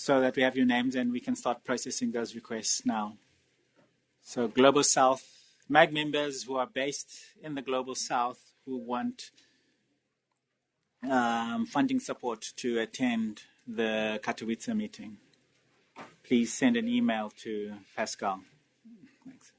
so that we have your names and we can start processing those requests now. So Global South, MAG members who are based in the Global South who want funding support to attend the Katowice meeting, please send an email to Pascal. Thanks.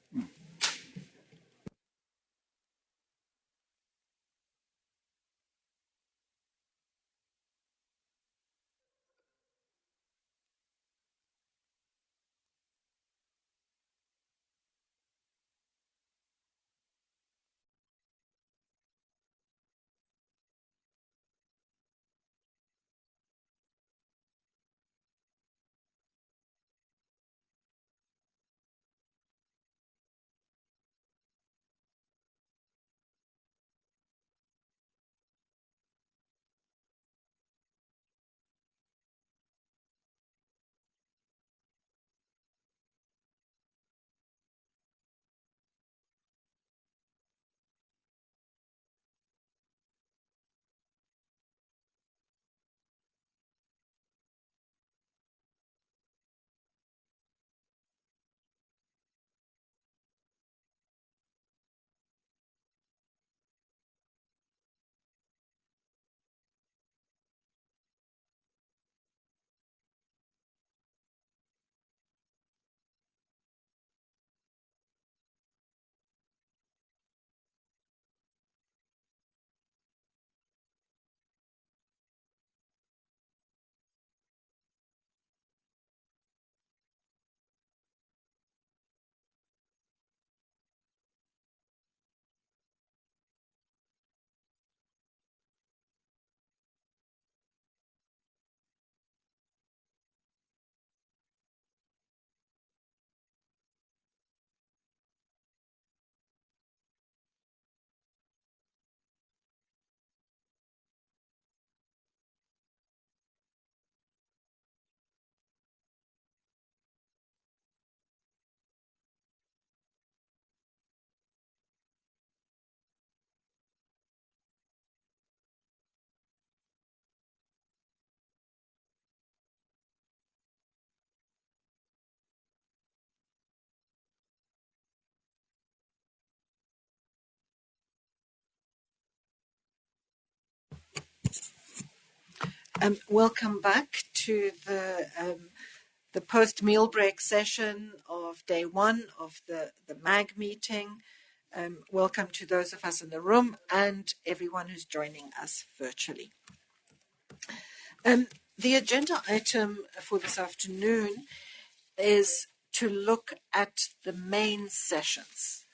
Welcome back to the post-meal break session of day one of the MAG meeting. Welcome to those of us in the room and everyone who's joining us virtually. The agenda item for this afternoon is to look at the main sessions.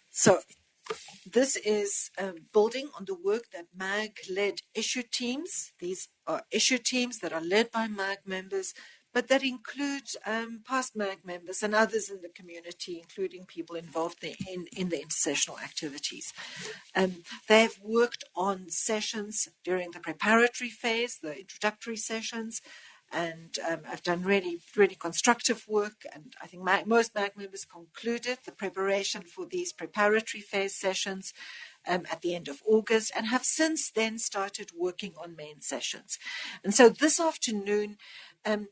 So this is building on the work that MAG-led issue teams. These are issue teams that are led by MAG members, but that include past MAG members and others in the community, including people involved in the intersessional activities. They have worked on sessions during the preparatory phase, the introductory sessions, and I've done really, really constructive work. And I think most MAG members concluded the preparation for these preparatory phase sessions at the end of August and have since then started working on main sessions. And so this afternoon, I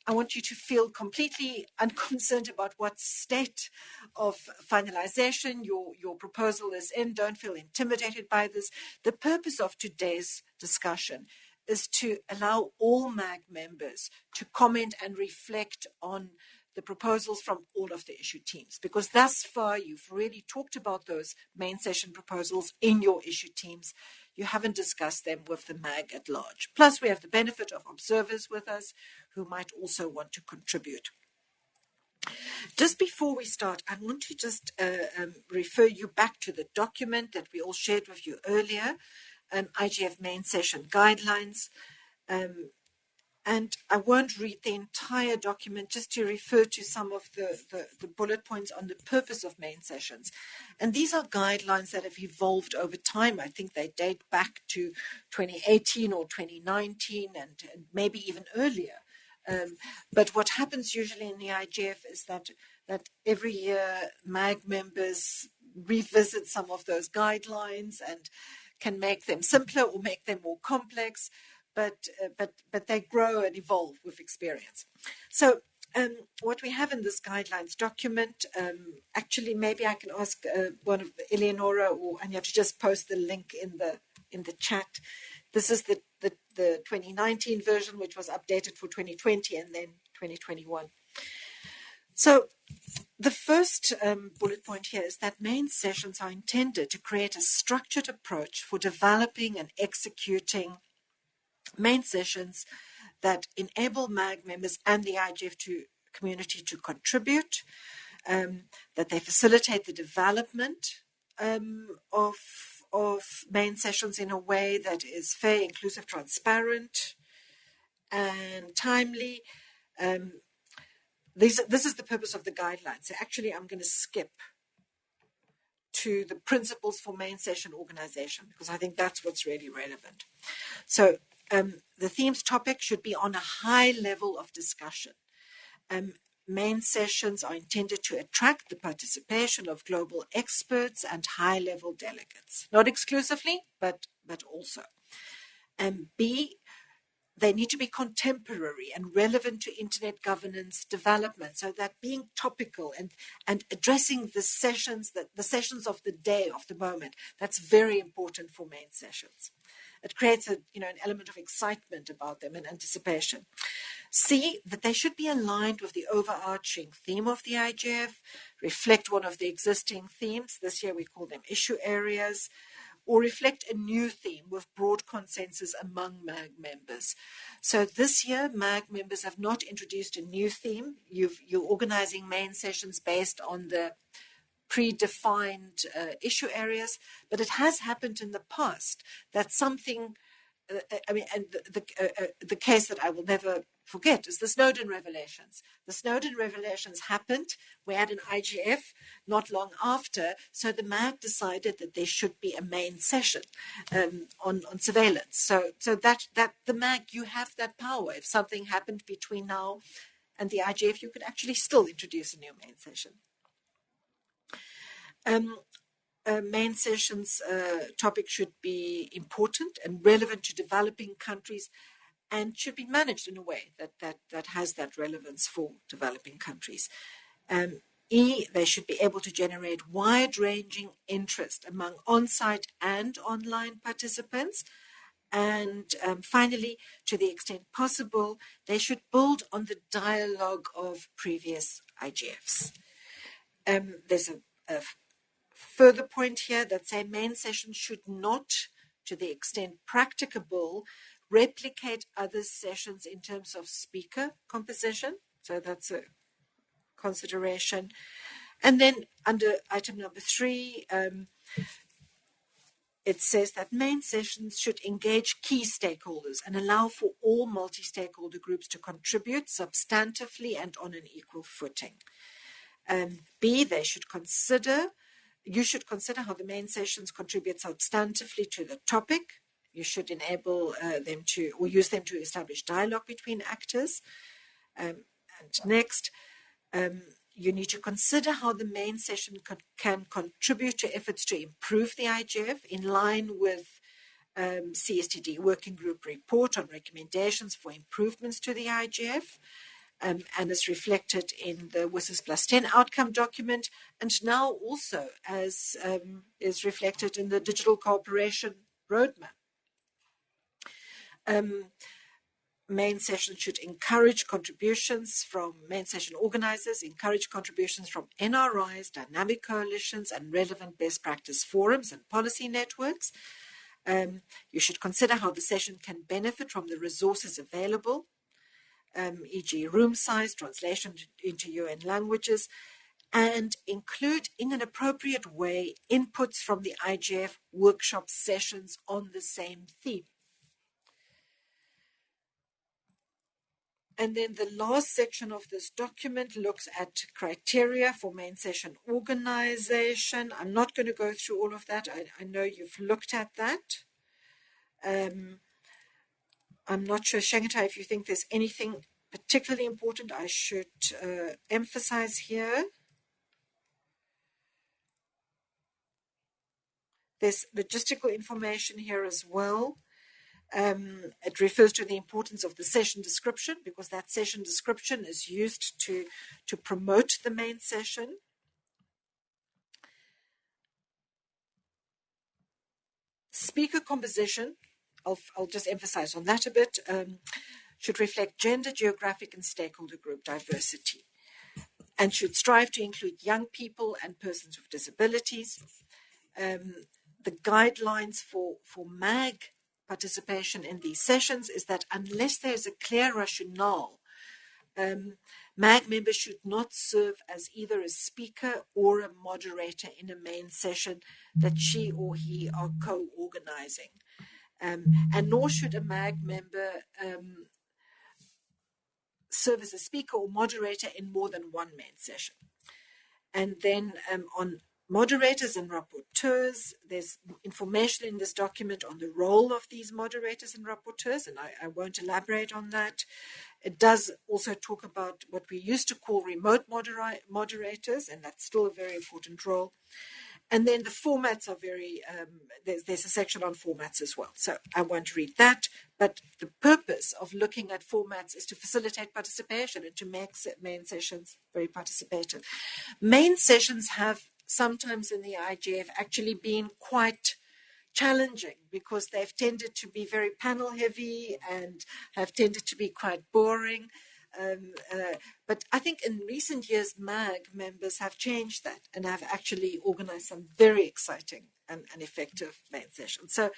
want you to feel completely unconcerned about what state of finalization your proposal is in. Don't feel intimidated by this. The purpose of today's discussion is to allow all MAG members to comment and reflect on the proposals from all of the issue teams, because thus far you've really talked about those main session proposals in your issue teams. You haven't discussed them with the MAG at large. Plus, we have the benefit of observers with us who might also want to contribute. Just before we start, I want to just refer you back to the document that we all shared with you earlier, IGF main session guidelines. And I won't read the entire document, just to refer to some of the bullet points on the purpose of main sessions. And these are guidelines that have evolved over time. I think they date back to 2018 or 2019 and maybe even earlier. But what happens usually in the IGF is that every year MAG members revisit some of those guidelines and can make them simpler or make them more complex, but they grow and evolve with experience. So what we have in this guidelines document, actually, maybe I can ask one of Eleonora or Anya to just post the link in the chat. This is the 2019 version, which was updated for 2020 and then 2021. So the first bullet point here is that main sessions are intended to create a structured approach for developing and executing main sessions that enable MAG members and the IGF community to contribute, that they facilitate the development of main sessions in a way that is fair, inclusive, transparent, and timely. This is the purpose of the guidelines. So actually, I'm going to skip to the principles for main session organization, because I think that's what's really relevant. So the themes topic should be on a high level of discussion. Main sessions are intended to attract the participation of global experts and high-level delegates, not exclusively, but also. And B, they need to be contemporary and relevant to internet governance development, so that being topical and addressing the sessions of the day, of the moment, that's very important for main sessions. It creates an element of excitement about them and anticipation. C, that they should be aligned with the overarching theme of the IGF, reflect one of the existing themes. This year we call them issue areas, or reflect a new theme with broad consensus among MAG members. So this year, MAG members have not introduced a new theme. You're organizing main sessions based on the predefined issue areas, but it has happened in the past that something, the case that I will never forget is the Snowden revelations. The Snowden revelations happened. We had an IGF not long after, so the MAG decided that there should be a main session on surveillance. So that the MAG, you have that power. If something happened between now and the IGF, you could actually still introduce a new main session. Main sessions topic should be important and relevant to developing countries, and should be managed in a way that has that relevance for developing countries. E, they should be able to generate wide-ranging interest among on-site and online participants. And finally, to the extent possible, they should build on the dialogue of previous IGFs. There's a further point here that say main sessions should not, to the extent practicable, replicate other sessions in terms of speaker composition. So that's a consideration. And then under item number 3, it says that main sessions should engage key stakeholders and allow for all multi-stakeholder groups to contribute substantively and on an equal footing. B, you should consider how the main sessions contribute substantively to the topic. You should enable them to, or use them to establish dialogue between actors. And next, you need to consider how the main session can contribute to efforts to improve the IGF in line with CSTD Working Group report on recommendations for improvements to the IGF. And is reflected in the WSIS Plus 10 outcome document, and now also as is reflected in the Digital Cooperation Roadmap. Main session should encourage contributions from main session organizers, encourage contributions from NRIs, dynamic coalitions, and relevant best practice forums and policy networks. You should consider how the session can benefit from the resources available, e.g. room size, translation into UN languages, and include in an appropriate way inputs from the IGF workshop sessions on the same theme. And then the last section of this document looks at criteria for main session organization. I'm not going to go through all of that. I know you've looked at that. I'm not sure, Shangita, if you think there's anything particularly important I should emphasize here. There's logistical information here as well. It refers to the importance of the session description, because that session description is used to promote the main session. Speaker composition, I'll just emphasize on that a bit, should reflect gender, geographic, and stakeholder group diversity, and should strive to include young people and persons with disabilities. The guidelines for MAG participation in these sessions is that unless there's a clear rationale, MAG members should not serve as either a speaker or a moderator in a main session that she or he are co-organizing. And nor should a MAG member serve as a speaker or moderator in more than one main session. And then on moderators and rapporteurs, there's information in this document on the role of these moderators and rapporteurs, and I won't elaborate on that. It does also talk about what we used to call remote moderators, and that's still a very important role. And then the formats are very, there's a section on formats as well. So I won't read that, but the purpose of looking at formats is to facilitate participation and to make main sessions very participative. Main sessions have sometimes in the IGF actually been quite challenging because they've tended to be very panel heavy and have tended to be quite boring. But I think in recent years, MAG members have changed that and have actually organized some very exciting and effective main sessions. So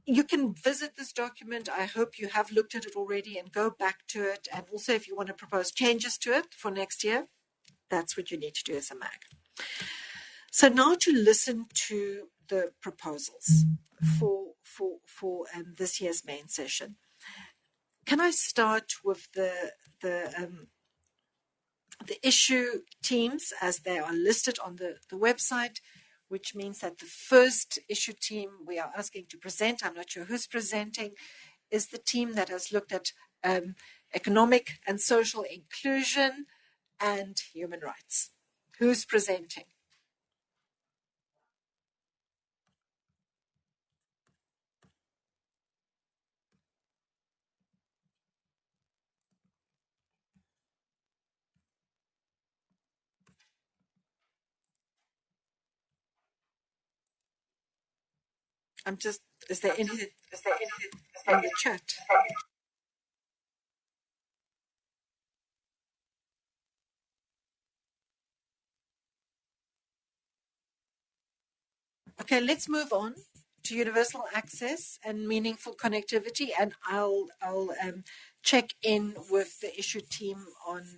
you can visit this document. I hope you have looked at it already and go back to it. And also, if you want to propose changes to it for next year, that's what you need to do as a MAG. So now to listen to the proposals for this year's main session. Can I start with the issue teams as they are listed on the website, which means that the first issue team we are asking to present, I'm not sure who's presenting, is the team that has looked at economic and social inclusion and human rights. Who's presenting? Is there anything in the chat? Okay, let's move on to universal access and meaningful connectivity, and I'll check in with the issue team on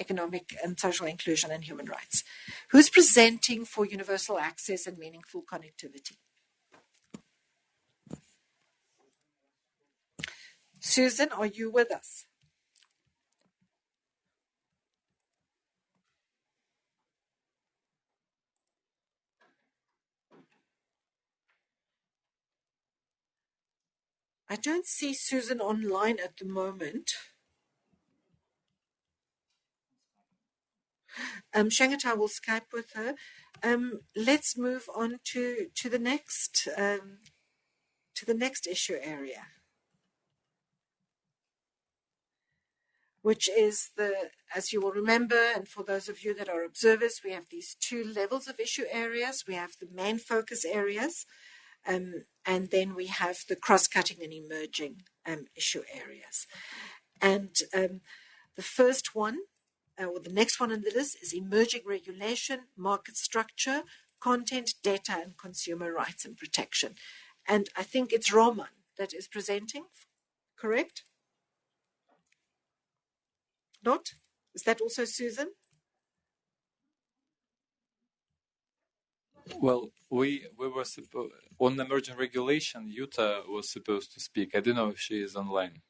economic and social inclusion and human rights. Who's presenting for universal access and meaningful connectivity? Susan, are you with us? I don't see Susan online at the moment. Shangatai will Skype with her. Let's move on to the next issue area, which is as you will remember, and for those of you that are observers, we have these two levels of issue areas. We have the main focus areas, and then we have the cross-cutting and emerging issue areas. And the first one, or the next one on the list, is emerging regulation, market structure, content, data, and consumer rights and protection. And I think it's Roman that is presenting, correct? Not? Is that also Susan? Well, we were on emerging regulation. Yuta was supposed to speak. I don't know if she is online.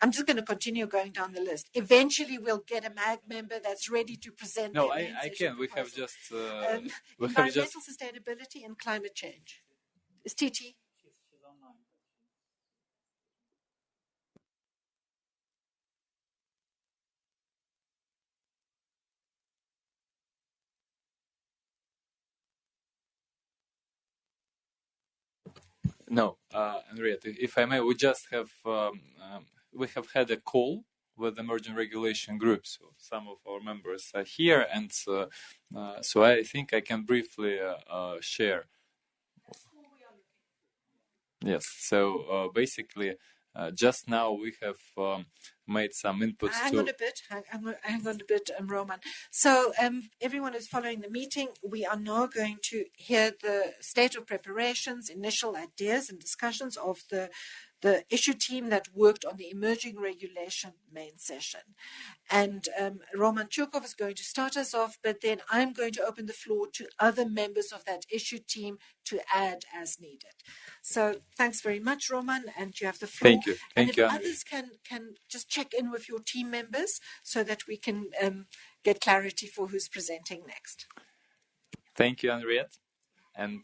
I'm just going to continue going down the list. Eventually, we'll get a MAG member that's ready to present. No, I can. We have just environmental sustainability and climate change. Is TT? She's online. No, Henriette, if I may, we just have we have had a call with emerging regulation groups. So some of our members are here, and so I think I can briefly share. Yes. So basically, just now we have made some inputs. Hang on a bit, Roman. So everyone is following the meeting. We are now going to hear the state of preparations, initial ideas and discussions of the issue team that worked on the emerging regulation main session. And Roman Chukov is going to start us off, but then I'm going to open the floor to other members of that issue team to add as needed. So thanks very much, Roman, and you have the floor. Thank you. And if you, others can just check in with your team members so that we can get clarity for who's presenting next. Thank you, Henriette. And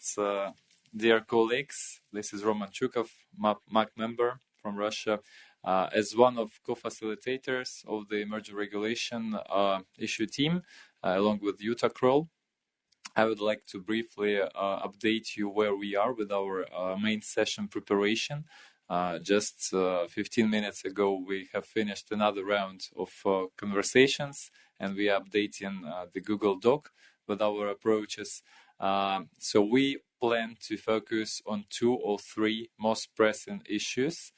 dear colleagues, this is Roman Chukov, MAC member from Russia. As one of co-facilitators of the emerging regulation issue team, along with Jutta Kroll, I would like to briefly update you where we are with our main session preparation. Just 15 minutes ago, we have finished another round of conversations, and we are updating the Google Doc with our approaches. So we plan to focus on 2 or 3 most pressing issues,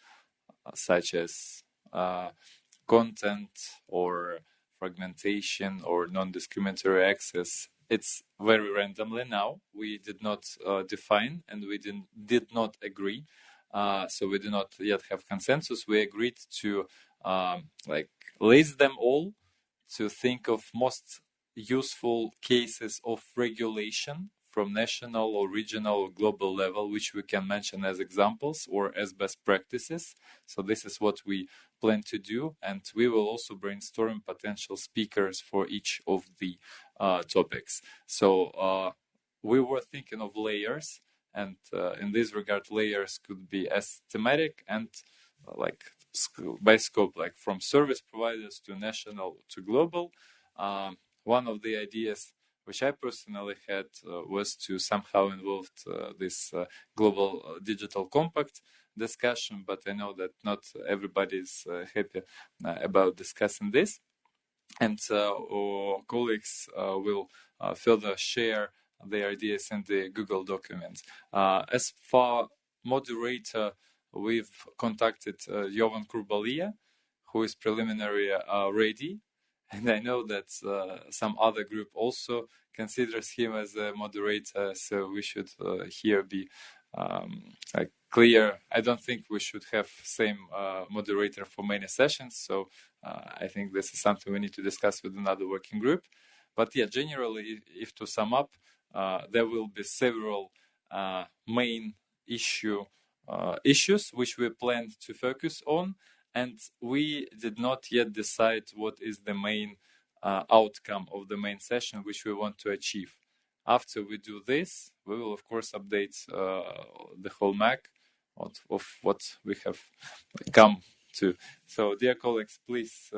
such as content or fragmentation or non-discriminatory access. It's very randomly now. We did not define, and we did not agree. So we do not yet have consensus. We agreed to list them all, to think of most useful cases of regulation from national or regional or global level, which we can mention as examples or as best practices. So this is what we plan to do, and we will also brainstorm potential speakers for each of the topics. So we were thinking of layers, and in this regard, layers could be as thematic and by scope, like from service providers to national to global. One of the ideas which I personally had was to somehow involve this global digital compact discussion, but I know that not everybody is happy about discussing this. And our colleagues will further share their ideas in the Google documents. As for moderator, we've contacted Jovan Kurbalia, who is preliminary ready. And I know that some other group also considers him as a moderator, so we should here be clear. I don't think we should have same moderator for many sessions, so I think this is something we need to discuss with another working group. But yeah, generally, if to sum up, there will be several main issues which we plan to focus on. And we did not yet decide what is the main outcome of the main session which we want to achieve. After we do this, we will, of course, update the whole MAC of what we have come to. So, dear colleagues, please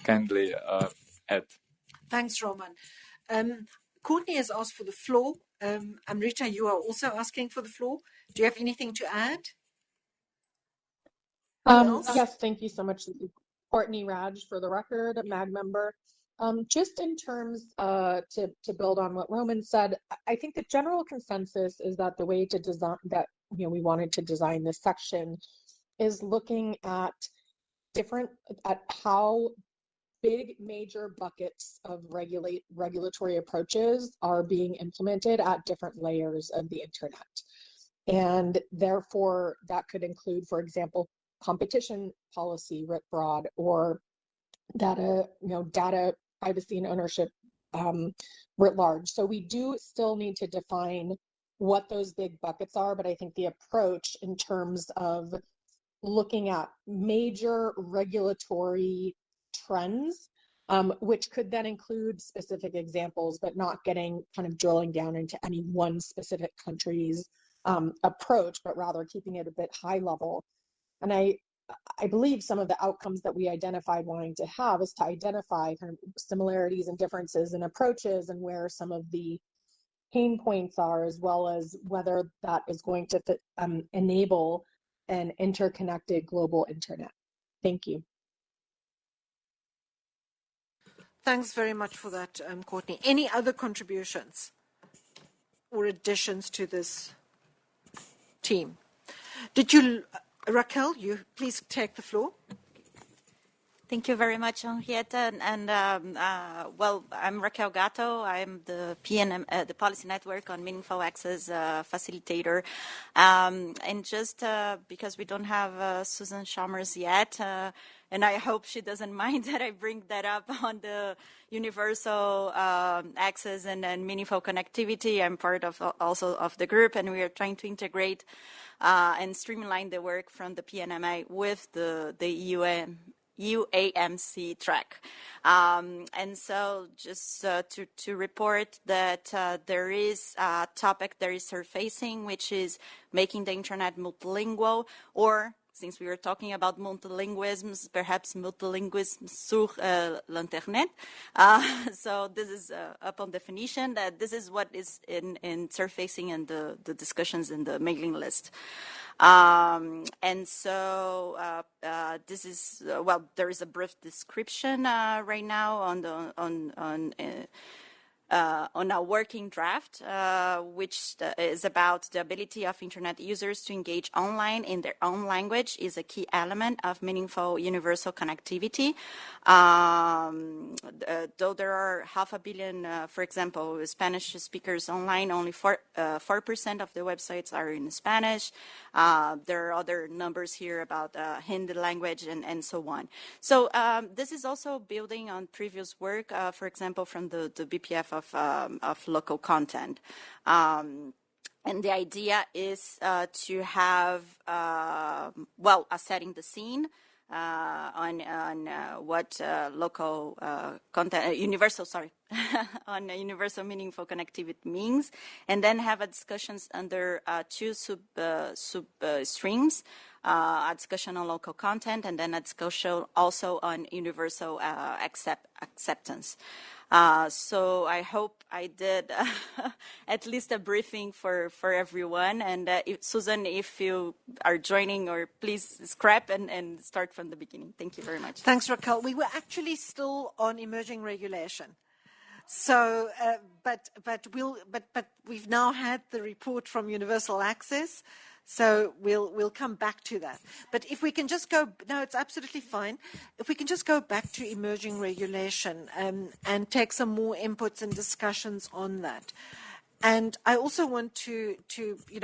kindly add. Thanks, Roman. Courtney has asked for the floor. Amrita, you are also asking for the floor. Do you have anything to add? Yes, thank you so much, Courtney Raj, for the record, MAG member. Just in terms to build on what Roman said, I think the general consensus is that the way to design that we wanted to design this section is looking at how big major buckets of regulatory approaches are being implemented at different layers of the internet. And therefore, that could include, for example, competition policy writ broad, or data privacy and ownership writ large. So we do still need to define what those big buckets are, but I think the approach in terms of looking at major regulatory trends, which could then include specific examples, but not getting drilling down into any one specific country's approach, but rather keeping it a bit high level. And I believe some of the outcomes that we identified wanting to have is to identify similarities and differences in approaches, and where some of the pain points are, as well as whether that is going to enable an interconnected global internet. Thank you. Thanks very much for that, Courtney. Any other contributions or additions to this team? Did you, Raquel, you please take the floor. Thank you very much, Henrietta. Well, I'm Raquel Gatto. I'm the PNM, the Policy Network on Meaningful Access facilitator. And just because we don't have Susan Chalmers yet, and I hope she doesn't mind that I bring that up on the universal access and meaningful connectivity. I'm part of also of the group, and we are trying to integrate and streamline the work from the PNMA with the UAMC track. And so just to report that there is a topic that is surfacing, which is making the internet multilingual, or since we were talking about multilingualisms, perhaps multilinguism sur l'internet. So this is upon definition that this is what is in surfacing in the discussions in the mailing list. And so this is, well, there is a brief description right now on a working draft, which is about the ability of internet users to engage online in their own language is a key element of meaningful universal connectivity. Though there are 500 million, for example, Spanish speakers online, only 4% of the websites are in Spanish. There are other numbers here about Hindi language and so on. So this is also building on previous work, for example, from the BPF of local content. And the idea is to have, well, setting the scene on what local content, universal, sorry, on universal meaningful connectivity means, and then have a discussions under two sub streams, a discussion on local content, and then a discussion also on universal acceptance. So I hope I did at least a briefing for everyone. And Susan, if you are joining, or please scrap and start from the beginning. Thank you very much. Thanks, Raquel. We were actually still on emerging regulation. So, but we've now had the report from Universal Access. So we'll come back to that. But if we can just go, no, it's absolutely fine. If we can just go back to emerging regulation and take some more inputs and discussions on that. And I also want to,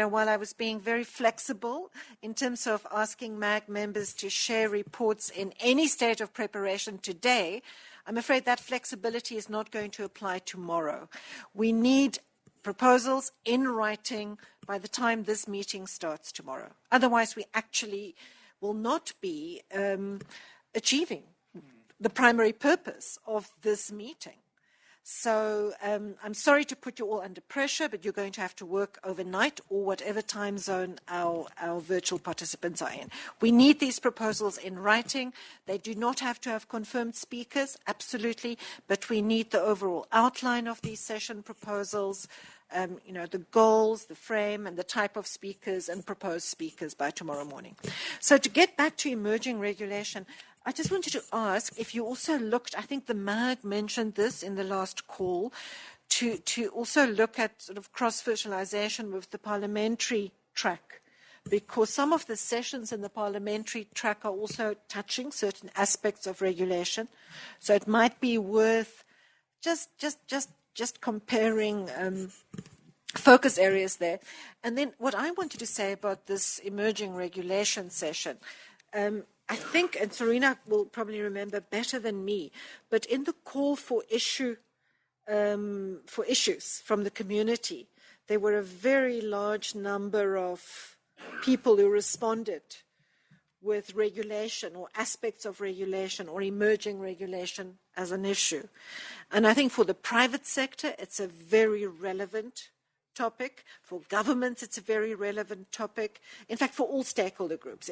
while I was being very flexible in terms of asking MAG members to share reports in any state of preparation today, I'm afraid that flexibility is not going to apply tomorrow. We need proposals in writing by the time this meeting starts tomorrow. Otherwise, we actually will not be achieving the primary purpose of this meeting. So I'm sorry to put you all under pressure, but you're going to have to work overnight or whatever time zone our virtual participants are in. We need these proposals in writing. They do not have to have confirmed speakers, absolutely, but we need the overall outline of these session proposals, the goals, the frame, and the type of speakers and proposed speakers by tomorrow morning. So to get back to emerging regulation, I just wanted to ask if you also looked, I think the MAG mentioned this in the last call, to also look at sort of cross-fertilization with the parliamentary track, because some of the sessions in the parliamentary track are also touching certain aspects of regulation. So it might be worth just comparing focus areas there. And then what I wanted to say about this emerging regulation session, I think, and Serena will probably remember better than me, but in the call for issues from the community, there were a very large number of people who responded with regulation or aspects of regulation or emerging regulation as an issue. And I think for the private sector, it's a very relevant topic. For governments, it's a very relevant topic. In fact, for all stakeholder groups.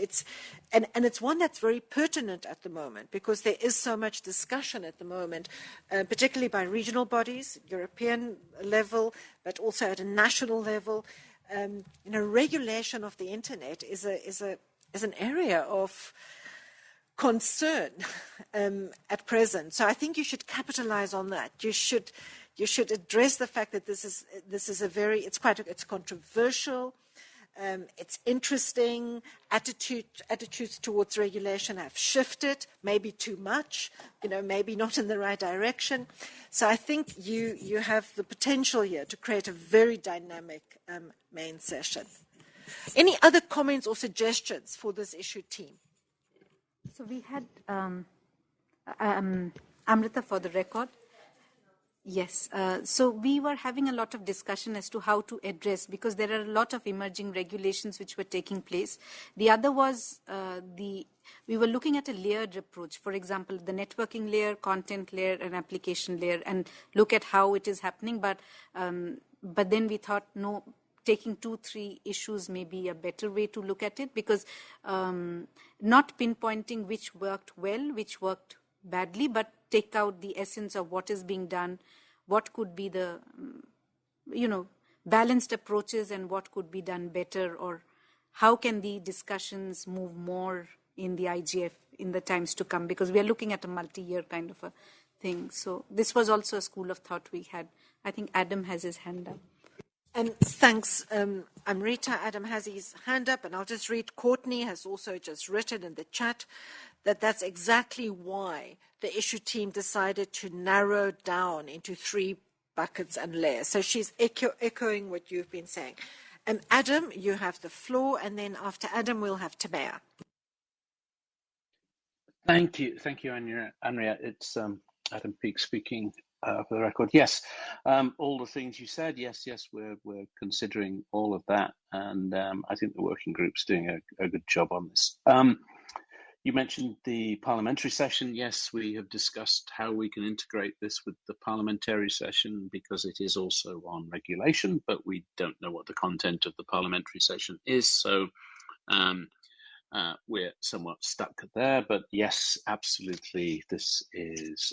And it's one that's very pertinent at the moment because there is so much discussion at the moment, particularly by regional bodies, European level, but also at a national level. Regulation of the internet is an area of concern at present. So I think you should capitalize on that. You should address the fact that this is it's controversial. It's interesting. Attitudes towards regulation have shifted, maybe too much, maybe not in the right direction. So I think you have the potential here to create a very dynamic main session. Any other comments or suggestions for this issue team? So we had Amrita for the record. Yes. So we were having a lot of discussion as to how to address, because there are a lot of emerging regulations which were taking place. The other was we were looking at a layered approach. For example, the networking layer, content layer, and application layer, and look at how it is happening. But then we thought, no, taking 2-3 issues may be a better way to look at it, because not pinpointing which worked well, which worked badly, but take out the essence of what is being done, what could be the, balanced approaches and what could be done better, or how can the discussions move more in the IGF in the times to come, because we are looking at a multi-year kind of a thing. So this was also a school of thought we had. I think Adam has his hand up. And thanks, Amrita. Adam has his hand up, and I'll just read. Courtney has also just written in the chat that's exactly why the issue team decided to narrow down into 3 buckets and layers. So she's echoing what you've been saying. Adam, you have the floor, and then after Adam, we'll have Tamea. Thank you, Andrea. It's Adam Peake speaking for the record. Yes, all the things you said. Yes, we're considering all of that, and I think the working group's doing a good job on this. You mentioned the parliamentary session. Yes, we have discussed how we can integrate this with the parliamentary session, because it is also on regulation, but we don't know what the content of the parliamentary session is. So we're somewhat stuck there. But yes, absolutely, this is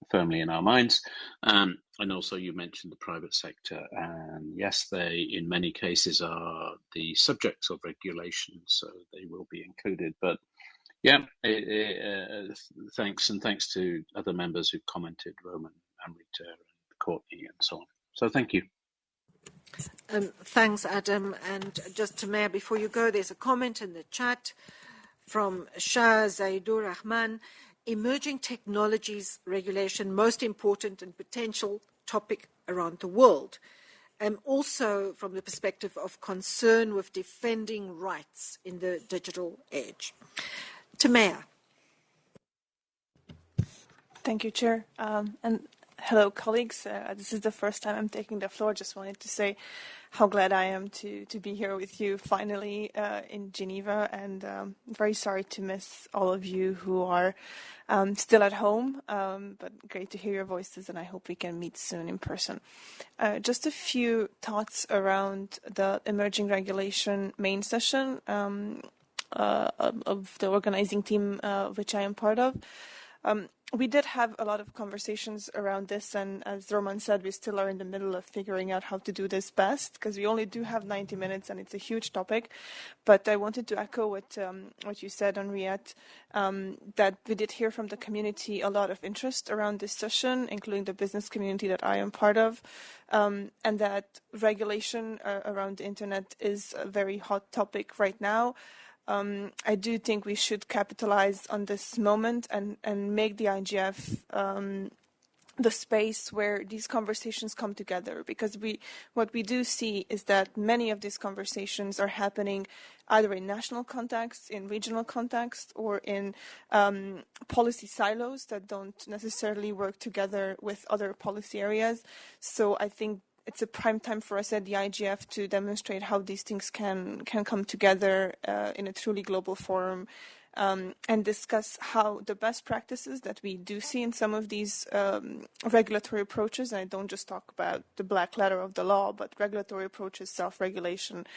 firmly in our minds. And also you mentioned the private sector. And yes, they in many cases are the subjects of regulation, so they will be included. But yeah, thanks to other members who commented, Roman, Amrita, and Courtney, and so on. So thank you. Thanks, Adam. And just to Mayor, before you go, there's a comment in the chat from Shah Zaidur Rahman. Emerging technologies regulation, most important and potential topic around the world. Also from the perspective of concern with defending rights in the digital age. Tamea. Thank you, Chair. And hello, colleagues. This is the first time I'm taking the floor. Just wanted to say how glad I am to be here with you finally in Geneva, and very sorry to miss all of you who are still at home, but great to hear your voices, and I hope we can meet soon in person. Just a few thoughts around the emerging regulation main session of the organizing team, which I am part of. We did have a lot of conversations around this, and as Roman said, we still are in the middle of figuring out how to do this best, because we only do have 90 minutes and it's a huge topic. But I wanted to echo what you said, Henriette, that we did hear from the community a lot of interest around this session, including the business community that I am part of, and that regulation around the internet is a very hot topic right now. I do think we should capitalize on this moment and make the IGF the space where these conversations come together, because what we do see is that many of these conversations are happening either in national context, in regional context, or in policy silos that don't necessarily work together with other policy areas. So I think it's a prime time for us at the IGF to demonstrate how these things can come together in a truly global forum, and discuss how the best practices that we do see in some of these regulatory approaches, and I don't just talk about the black letter of the law, but regulatory approaches, self-regulation,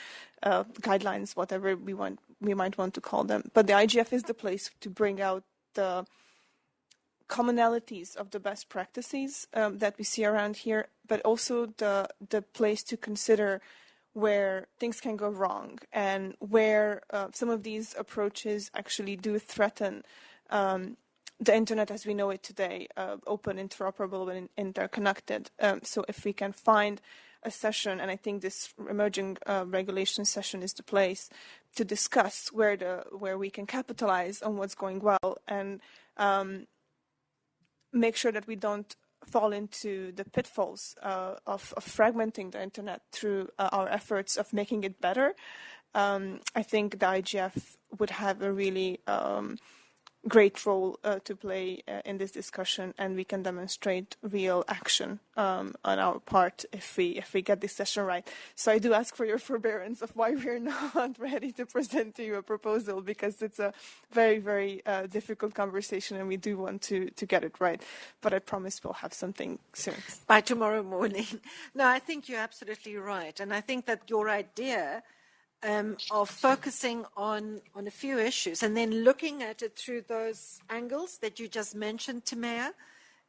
guidelines, whatever we might want to call them. But the IGF is the place to bring out the commonalities of the best practices that we see around here, but also the place to consider where things can go wrong and where some of these approaches actually do threaten the internet as we know it today, open, interoperable, and interconnected. So if we can find a session, and I think this emerging regulation session is the place to discuss where we can capitalize on what's going well and make sure that we don't fall into the pitfalls of fragmenting the internet through our efforts of making it better. I think the IGF would have a really great role to play in this discussion, and we can demonstrate real action on our part if we get this session right. So I do ask for your forbearance of why we're not ready to present to you a proposal, because it's a very, very difficult conversation and we do want to get it right. But I promise we'll have something soon. By tomorrow morning. No, I think you're absolutely right. And I think that your idea of focusing on a few issues and then looking at it through those angles that you just mentioned, Timea,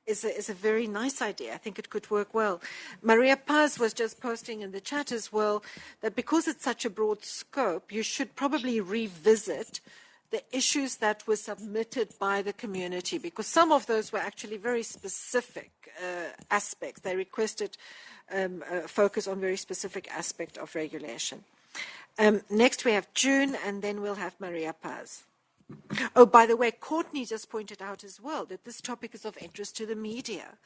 is a very nice idea. I think it could work well. Maria Paz was just posting in the chat as well that because it's such a broad scope, you should probably revisit the issues that were submitted by the community, because some of those were actually very specific aspects. They requested focus on very specific aspect of regulation. Next we have June, and then we'll have Maria Paz. Oh, by the way, Courtney just pointed out as well that this topic is of interest to the media.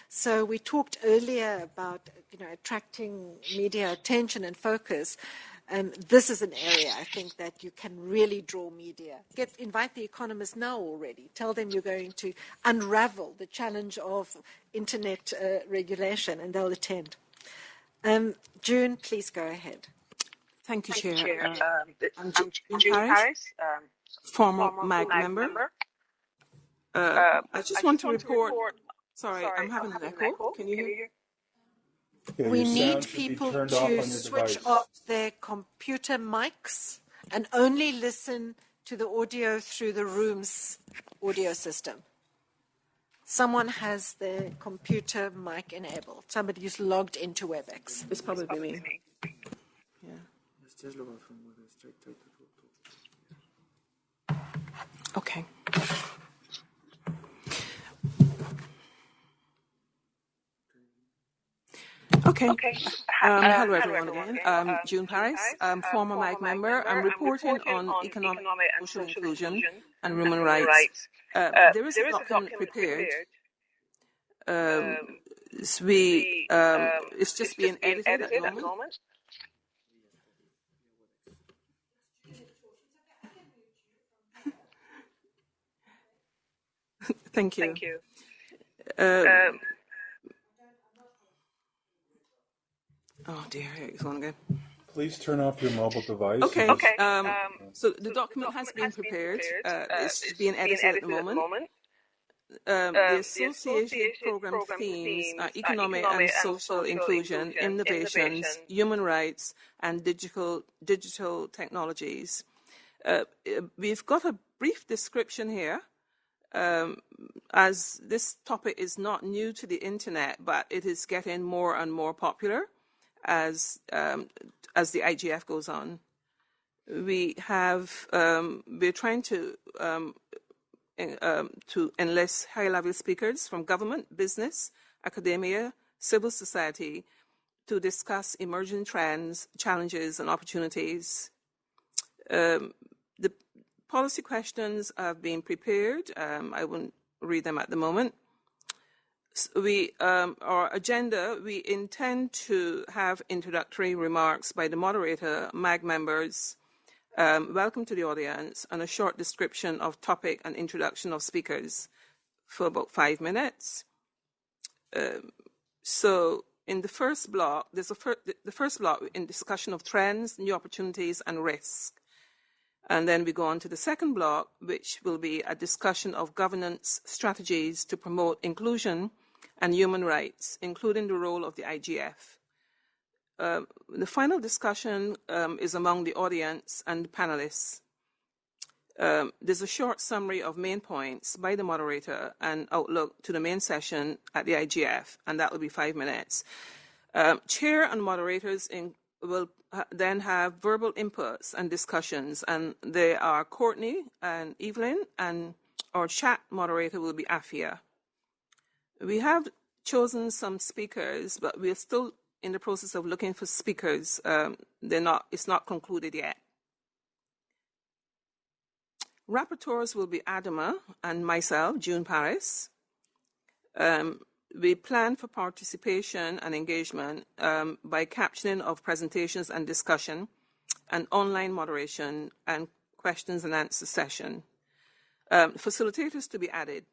So we talked earlier about attracting media attention and focus. This is an area I think that you can really draw media. Invite the economists now already. Tell them you're going to unravel the challenge of internet regulation, and they'll attend. June, please go ahead. Thank you, Chair. I'm June Harris, former MAG member. I just want to report. Sorry, I'm having an echo. Can you hear? Yeah, we need people to switch off their computer mics and only listen to the audio through the room's audio system. Someone has their computer mic enabled. Somebody who's logged into WebEx. It's probably me. Yeah. Okay. Okay. Hello, everyone again. June Harris, former MAG member. I'm reporting on economic and social inclusion and human rights. There is a document prepared. It's just being edited at the moment. Thank you. Oh dear, here it's on again. Please turn off your mobile device. Okay. So the document has been prepared. It's being edited at the moment. The associated program themes are economic and social inclusion, innovations, human rights, and digital technologies. We've got a brief description here. As this topic is not new to the internet, but it is getting more and more popular as the IGF goes on. We're trying to enlist high-level speakers from government, business, academia, civil society to discuss emerging trends, challenges, and opportunities. The policy questions have been prepared. I won't read them at the moment. Our agenda, we intend to have introductory remarks by the moderator, MAG members, welcome to the audience, and a short description of topic and introduction of speakers for about 5 minutes. So In the first block, there's the first block in discussion of trends, new opportunities, and risks. And then we go on to the second block, which will be a discussion of governance strategies to promote inclusion and human rights, including the role of the IGF. The final discussion is among the audience and panelists. There's a short summary of main points by the moderator and outlook to the main session at the IGF, and that will be 5 minutes. Chair and moderators will then have verbal inputs and discussions, and they are Courtney and Evelyn, and our chat moderator will be Afia. We have chosen some speakers, but we're still in the process of looking for speakers. It's not concluded yet. Rapporteurs will be Adama and myself, June Paris. We plan for participation and engagement by captioning of presentations and discussion, and online moderation and questions and answer session. Facilitators to be added.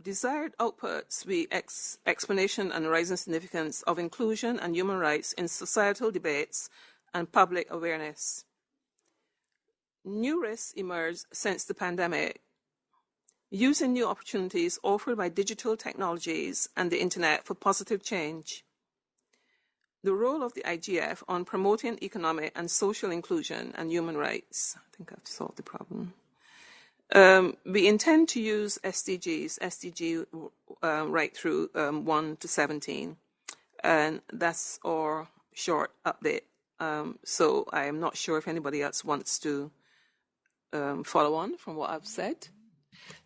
Desired outputs be explanation and rising significance of inclusion and human rights in societal debates and public awareness. New risks emerged since the pandemic. Using new opportunities offered by digital technologies and the internet for positive change. The role of the IGF on promoting economic and social inclusion and human rights. I think I've solved the problem. We intend to use SDG right through 1 to 17. And that's our short update. So I am not sure if anybody else wants to follow on from what I've said.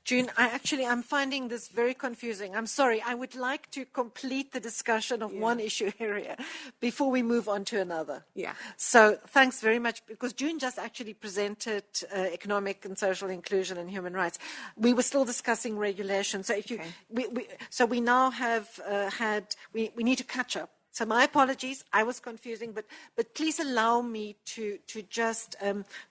June, I'm finding this very confusing. I'm sorry. I would like to complete the discussion of one issue area before we move on to another. Yeah. So thanks very much, because June just actually presented economic and social inclusion and human rights. We were still discussing regulation. So if you, so we now have we need to catch up. So my apologies, I was confusing, but please allow me to just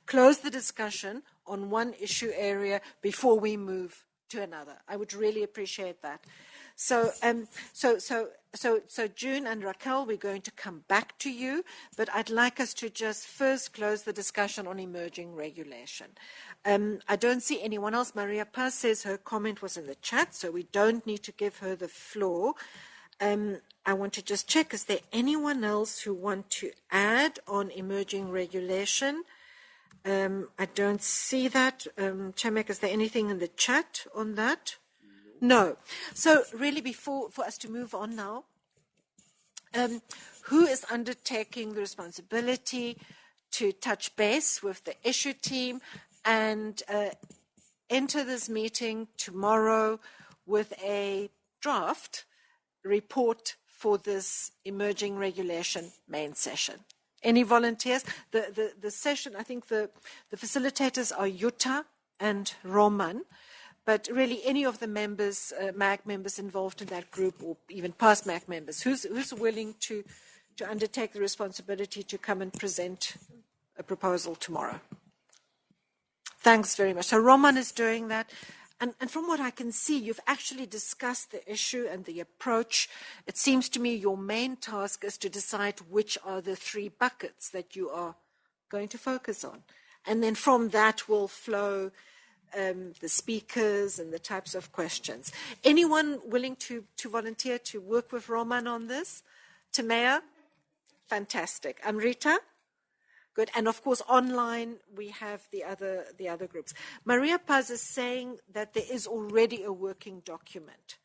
close the discussion on one issue area before we move to another. I would really appreciate that. So June and Raquel, we're going to come back to you, but I'd like us to just first close the discussion on emerging regulation. I don't see anyone else. Maria Paz says her comment was in the chat, so we don't need to give her the floor. I want to just check, is there anyone else who want to add on emerging regulation? I don't see that. Chamek, is there anything in the chat on that? No. So really, for us to move on now, who is undertaking the responsibility to touch base with the issue team and enter this meeting tomorrow with a draft report for this emerging regulation main session? Any volunteers? The session, I think the facilitators are Jutta and Roman, but really any of the members, MAG members involved in that group, or even past MAG members, who's willing to undertake the responsibility to come and present a proposal tomorrow? Thanks very much. So Roman is doing that. And from what I can see, you've actually discussed the issue and the approach. It seems to me your main task is to decide which are the 3 buckets that you are going to focus on. And then from that will flow the speakers and the types of questions. Anyone willing to volunteer to work with Roman on this? Tamea? Fantastic. Amrita? Good. And of course, online, we have the other groups. Maria Paz is saying that there is already a working document.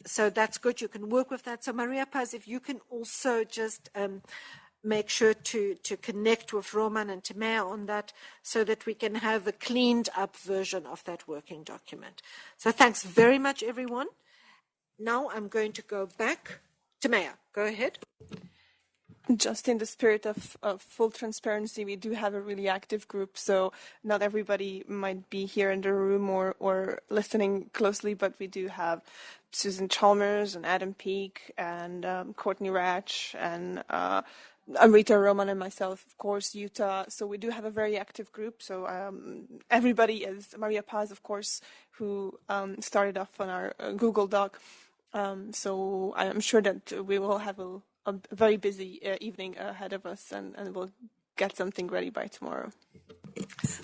So that's good. You can work with that. So Maria Paz, if you can also just make sure to connect with Roman and Tamea on that so that we can have a cleaned up version of that working document. So thanks very much, everyone. Now I'm going to go back. Tamea, go ahead. Just in the spirit of full transparency, we do have a really active group, so not everybody might be here in the room or listening closely, but we do have Susan Chalmers and Adam Peake and Courtney Ratch and Amrita, Roman, and myself, of course, Jutta. So we do have a very active group. So everybody is Maria Paz, of course, who started off on our Google Doc. So I'm sure that we will have a very busy evening ahead of us, and we'll get something ready by tomorrow.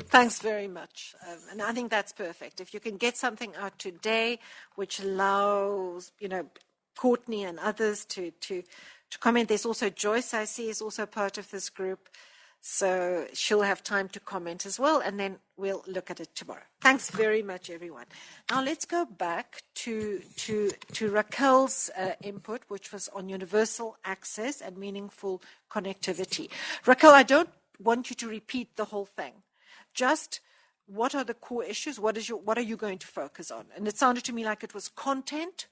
Thanks very much. And I think that's perfect. If you can get something out today, which allows, Courtney and others to comment. There's also Joyce, I see, is also part of this group. So she'll have time to comment as well, and then we'll look at it tomorrow. Thanks very much, everyone. Now let's go back to Raquel's input, which was on universal access and meaningful connectivity. Raquel, I don't want you to repeat the whole thing. Just what are the core issues? What are you going to focus on? And it sounded to me like it was content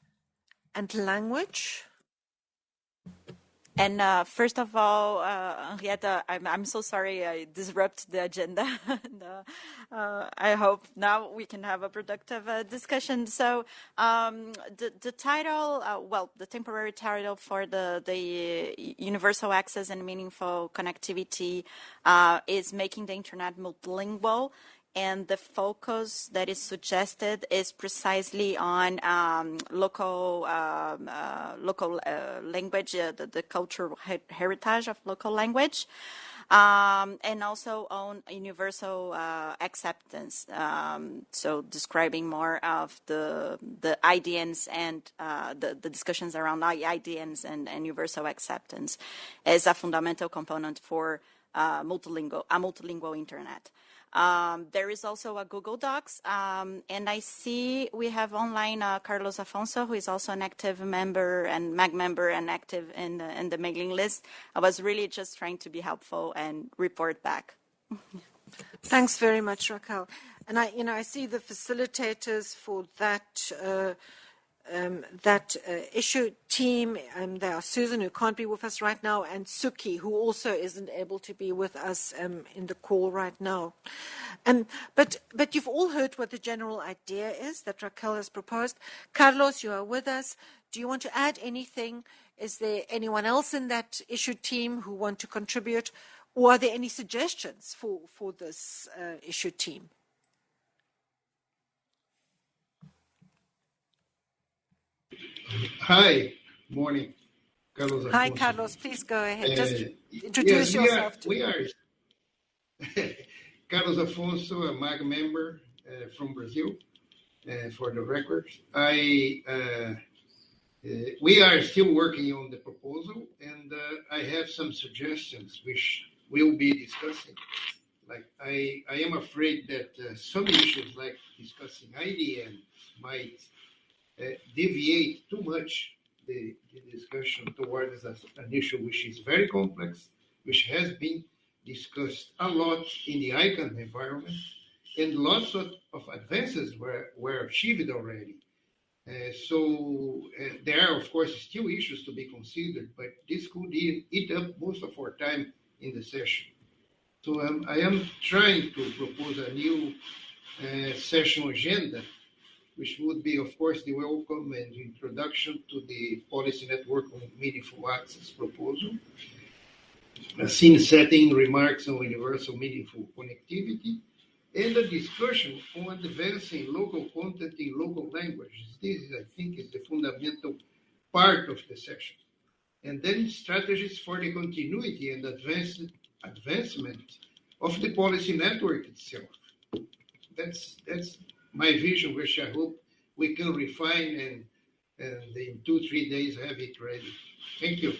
and language. And first of all, Henrietta, I'm so sorry I disrupt the agenda. And, I hope now we can have a productive discussion. So the title, the temporary title for the universal access and meaningful connectivity is making the internet multilingual. And the focus that is suggested is precisely on local language, the cultural heritage of local language, and also on universal acceptance. So describing more of the IDNs and the discussions around IDNs and universal acceptance as a fundamental component for multilingual internet. There is also a Google Docs, and I see we have online Carlos Afonso, who is also an active member and MAG member and active in the mailing list. I was really just trying to be helpful and report back. Thanks very much, Raquel. And I see the facilitators for that issue team. There are Susan, who can't be with us right now, and Suki, who also isn't able to be with us in the call right now. But you've all heard what the general idea is that Raquel has proposed. Carlos, you are with us. Do you want to add anything? Is there anyone else in that issue team who want to contribute? Or are there any suggestions for this issue team? Hi, morning, Carlos. Hi, Carlos. Please go ahead. Just introduce yourself. We are Carlos Afonso, a MAG member from Brazil, for the record. We are still working on the proposal, and I have some suggestions which we'll be discussing. Like I am afraid that some issues, like discussing IDN, might deviate too much the discussion towards an issue which is very complex, which has been discussed a lot in the ICANN environment, and lots of advances were achieved already. So there are, of course, still issues to be considered, but this could eat up most of our time in the session. So I am trying to propose a new session agenda, which would be, of course, the welcome and introduction to the policy network on meaningful access proposal, scene-setting remarks on universal meaningful connectivity, and a discussion on advancing local content in local languages. This, I think, is the fundamental part of the session. And then strategies for the continuity and advancement of the policy network itself. That's my vision, which I hope we can refine and in 2-3 days have it ready. Thank you.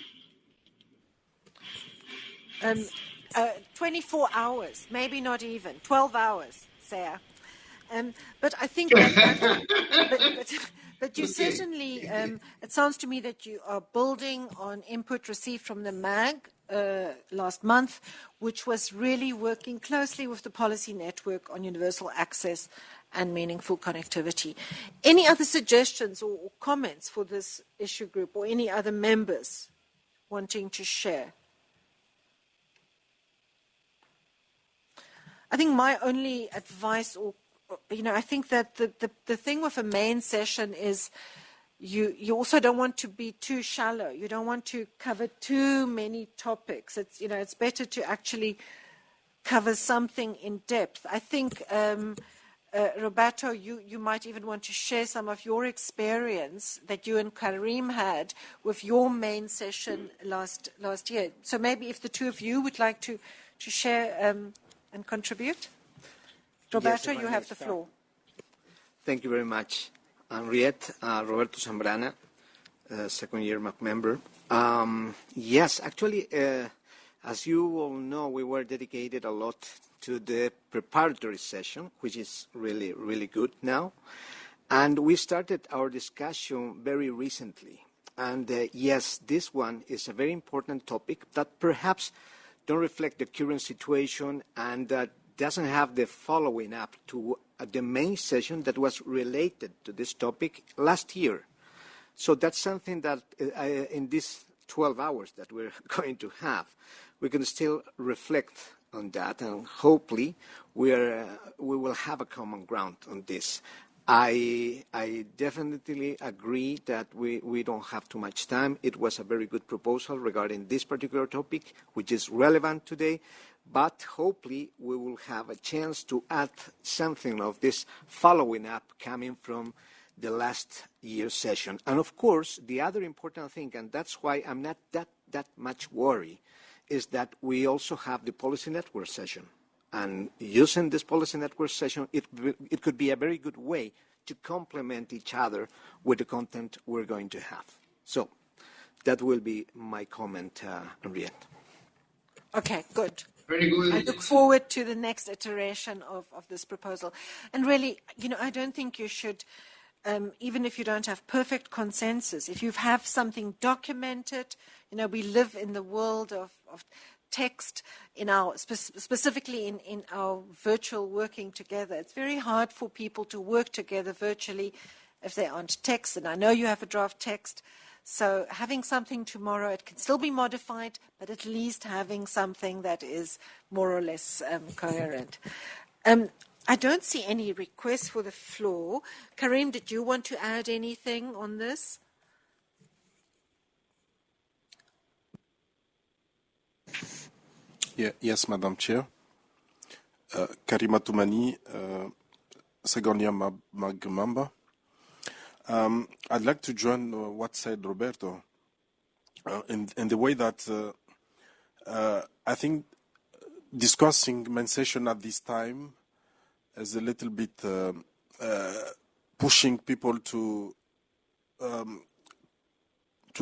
24 hours, maybe not even 12 hours, Sarah. But I think but you certainly, it sounds to me that you are building on input received from the MAG last month, which was really working closely with the policy network on universal access and meaningful connectivity. Any other suggestions or comments for this issue group, or any other members wanting to share? I think my only advice, I think that the thing with a main session is you also don't want to be too shallow. You don't want to cover too many topics. It's better to actually cover something in depth. I think Roberto, you might even want to share some of your experience that you and Karim had with your main session last year. So maybe if the two of you would like to share and contribute. Roberto, Yes, you have the floor. Thank you very much. Henriette, Roberto Zambrana, second-year MAC member. Yes, actually, as you all know, we were dedicated a lot to the preparatory session, which is really, really good now. And we started our discussion very recently. And yes, this one is a very important topic that perhaps don't reflect the current situation and doesn't have the following up to the main session that was related to this topic last year. So that's something that in these 12 hours that we're going to have, we can still reflect on that, and hopefully we will have a common ground on this. I definitely agree that we don't have too much time. It was a very good proposal regarding this particular topic, which is relevant today, but hopefully we will have a chance to add something of this following up coming from the last year's session. And of course, the other important thing, and that's why I'm not that much worried, is that we also have the policy network session. And using this policy network session, it could be a very good way to complement each other with the content we're going to have. So that will be my comment, Henriette. Okay, good. Very good. I look forward to the next iteration of this proposal. And really, I don't think you should, even if you don't have perfect consensus, if you have something documented, we live in the world of text in our specifically in our virtual working together. It's very hard for people to work together virtually if they aren't text, and I know you have a draft text. So having something tomorrow, it can still be modified, but at least having something that is more or less coherent. I don't see any requests for the floor. Karim, did you want to add anything on this? Yes, Madam Chair. Karima Toumani, second-year MAG member. I'd like to join what said Roberto in the way that I think discussing main session at this time is a little bit pushing people to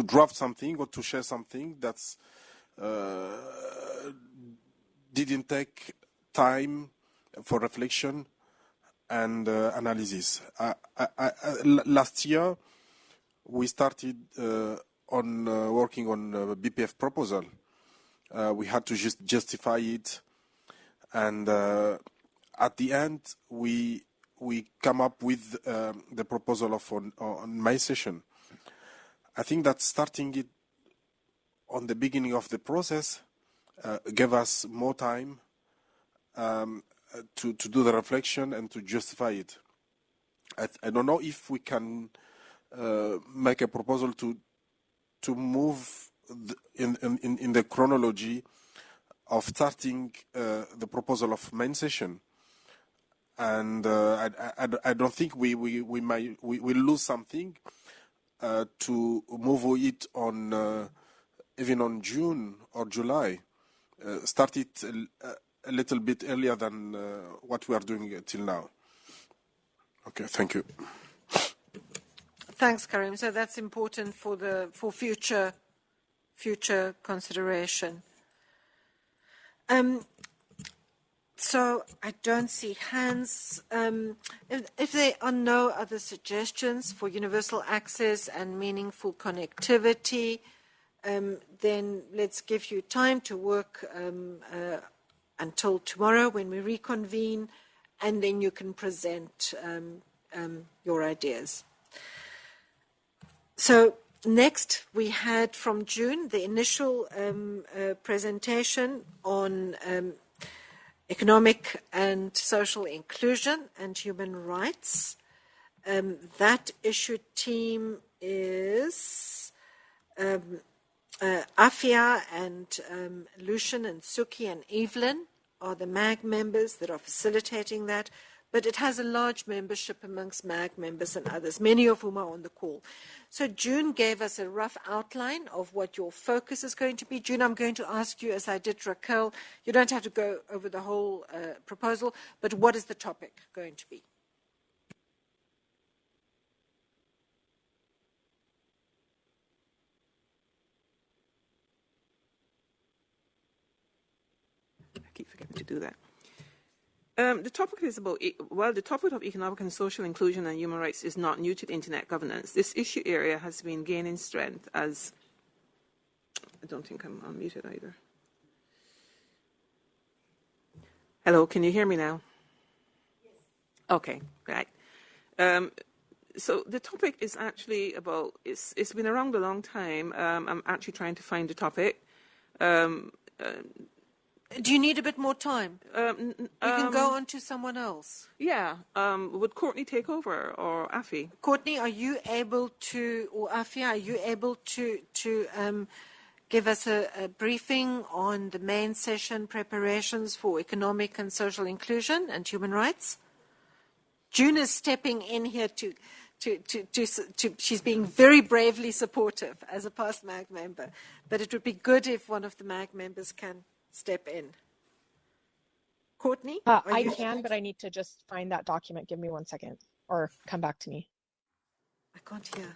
draft something or to share something that's didn't take time for reflection and analysis. Last year, we started working on a BPF proposal. We had to just justify it, and at the end, we come up with the proposal on my session. I think that starting it on the beginning of the process gave us more time to do the reflection and to justify it. I don't know if we can make a proposal to move in the chronology of starting the proposal of main session, and I don't think we lose something to move it on even on June or July. Start it a little bit earlier than what we are doing till now. Okay, thank you. Thanks, Karim. So that's important for future consideration. So I don't see hands. If there are no other suggestions for universal access and meaningful connectivity, then let's give you time to work until tomorrow when we reconvene, and then you can present your ideas. So next we had from June the initial presentation on economic and social inclusion and human rights. That issue team is Afia and Lucian and Suki and Evelyn are the MAG members that are facilitating that. but it has a large membership amongst MAG members and others, many of whom are on the call. So June gave us a rough outline of what your focus is going to be. June, I'm going to ask you, as I did Raquel, you don't have to go over the whole proposal, but what is the topic going to be? I keep forgetting to do that. The topic is about, well, the topic of economic and social inclusion and human rights is not new to the internet governance. This issue area has been gaining strength as, I don't think I'm unmuted either. Hello, can you hear me now? Yes. Okay, right. So the topic is actually about, it's been around a long time. I'm actually trying to find the topic. Do you need a bit more time? You can go on to someone else. Yeah. Would Courtney take over, or Afi? Courtney, are you able to, or Afia, are you able to give us a briefing on the main session preparations for economic and social inclusion and human rights? June is stepping in here she's being very bravely supportive as a past MAG member, but it would be good if one of the MAG members can step in. Courtney? I can, but I need to just find that document. Give me 1 second, or come back to me. I can't hear.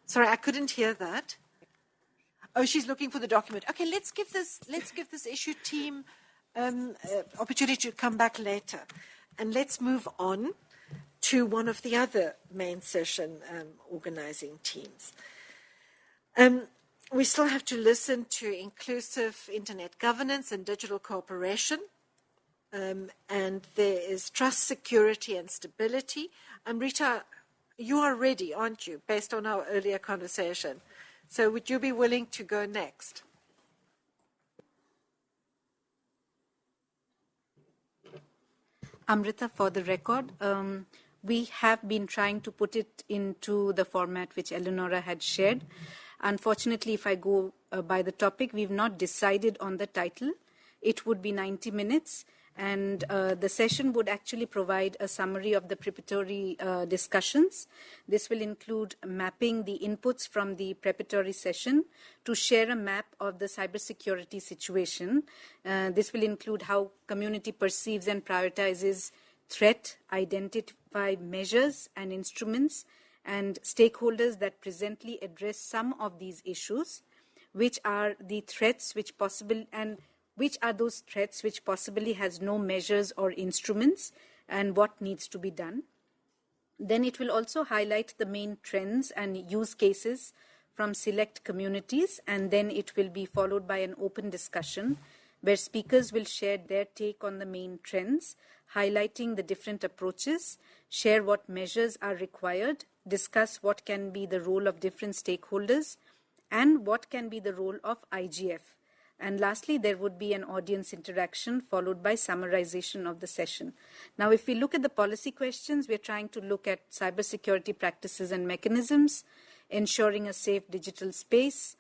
Sorry, I couldn't hear that. Oh, she's looking for the document. Okay, let's give this issue team opportunity to come back later, and let's move on to one of the other main session organizing teams. We still have to listen to inclusive internet governance and digital cooperation. And there is trust, security, and stability. Rita, you are ready, aren't you, based on our earlier conversation? So would you be willing to go next? Amrita, for the record, we have been trying to put it into the format which Eleonora had shared. Unfortunately, if I go by the topic, we've not decided on the title. It would be 90 minutes, and the session would actually provide a summary of the preparatory discussions. This will include mapping the inputs from the preparatory session to share a map of the cybersecurity situation. This will include how community perceives and prioritizes threat, identify measures and instruments, and stakeholders that presently address some of these issues, which are the threats which possibly, and which are those threats which possibly has no measures or instruments, and what needs to be done. Then it will also highlight the main trends and use cases from select communities, and then it will be followed by an open discussion where speakers will share their take on the main trends, highlighting the different approaches, share what measures are required, discuss what can be the role of different stakeholders, and what can be the role of IGF. And lastly, there would be an audience interaction followed by summarization of the session. Now, if we look at the policy questions, we're trying to look at cybersecurity practices and mechanisms, ensuring a safe digital space,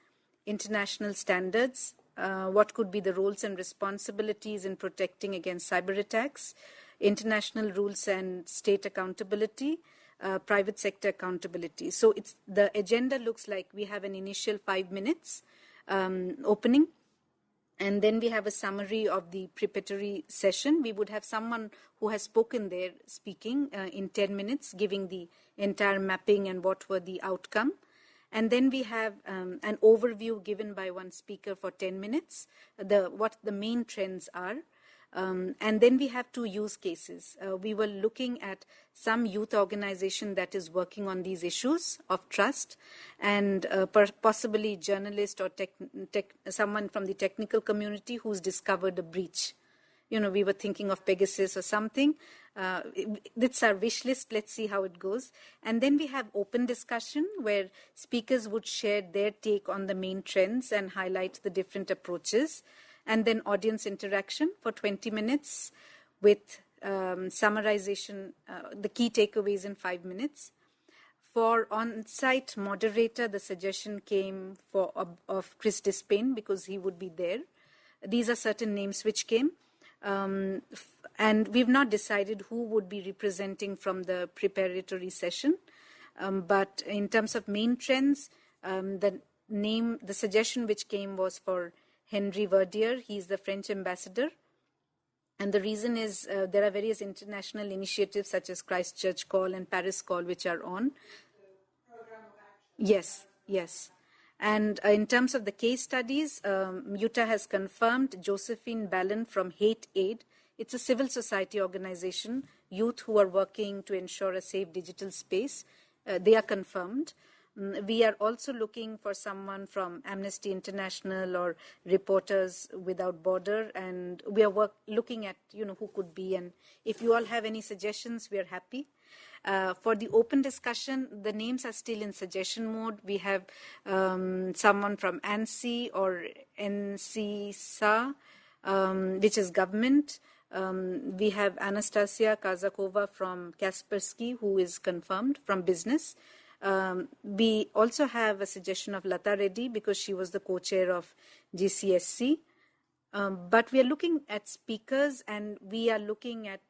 international standards, what could be the roles and responsibilities in protecting against cyber attacks, international rules and state accountability, private sector accountability. So the agenda looks like we have an initial 5 minutes opening, and then we have a summary of the preparatory session. We would have someone who has spoken there speaking in 10 minutes, giving the entire mapping and what were the outcome. And then we have an overview given by one speaker for 10 minutes, what the main trends are. And then we have 2 use cases. We were looking at some youth organization that is working on these issues of trust, and possibly journalist or someone from the technical community who's discovered a breach. We were thinking of Pegasus or something. It's our wish list. Let's see how it goes. And then we have open discussion where speakers would share their take on the main trends and highlight the different approaches. And then audience interaction for 20 minutes with summarization, the key takeaways in 5 minutes. For on-site moderator, the suggestion came of Chris Despain because he would be there. These are certain names which came. And we've not decided who would be representing from the preparatory session. But in terms of main trends, the suggestion which came was for Henry Verdier. He's the French ambassador. And the reason is there are various international initiatives such as Christchurch Call and Paris Call which are on. Yes. And in terms of the case studies, Utah has confirmed Josephine Ballon from Hate Aid. It's a civil society organization, youth who are working to ensure a safe digital space. They are confirmed. We are also looking for someone from Amnesty International or Reporters Without Border, and we are looking at who could be. And if you all have any suggestions, we are happy. For the open discussion, the names are still in suggestion mode. We have someone from ANSI or NCSA, which is government. We have Anastasia Kazakova from Kaspersky, who is confirmed from business. We also have a suggestion of Lata Reddy because she was the co-chair of GCSC. But we are looking at speakers, and we are looking at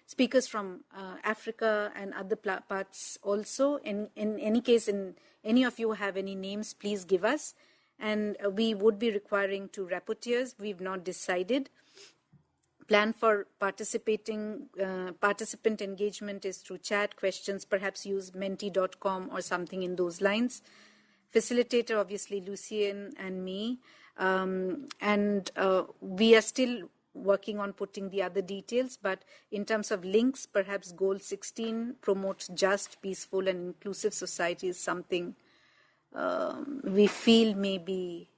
speakers from Africa and other parts also. In any case, in any of you have any names, please give us. And we would be requiring 2 rapporteurs. We've not decided. Plan for participant engagement is through chat, questions, perhaps use menti.com or something in those lines. Facilitator, obviously, Lucien and me. And we are still working on putting the other details, but in terms of links, perhaps Goal 16 promotes just, peaceful and inclusive society is something we feel may be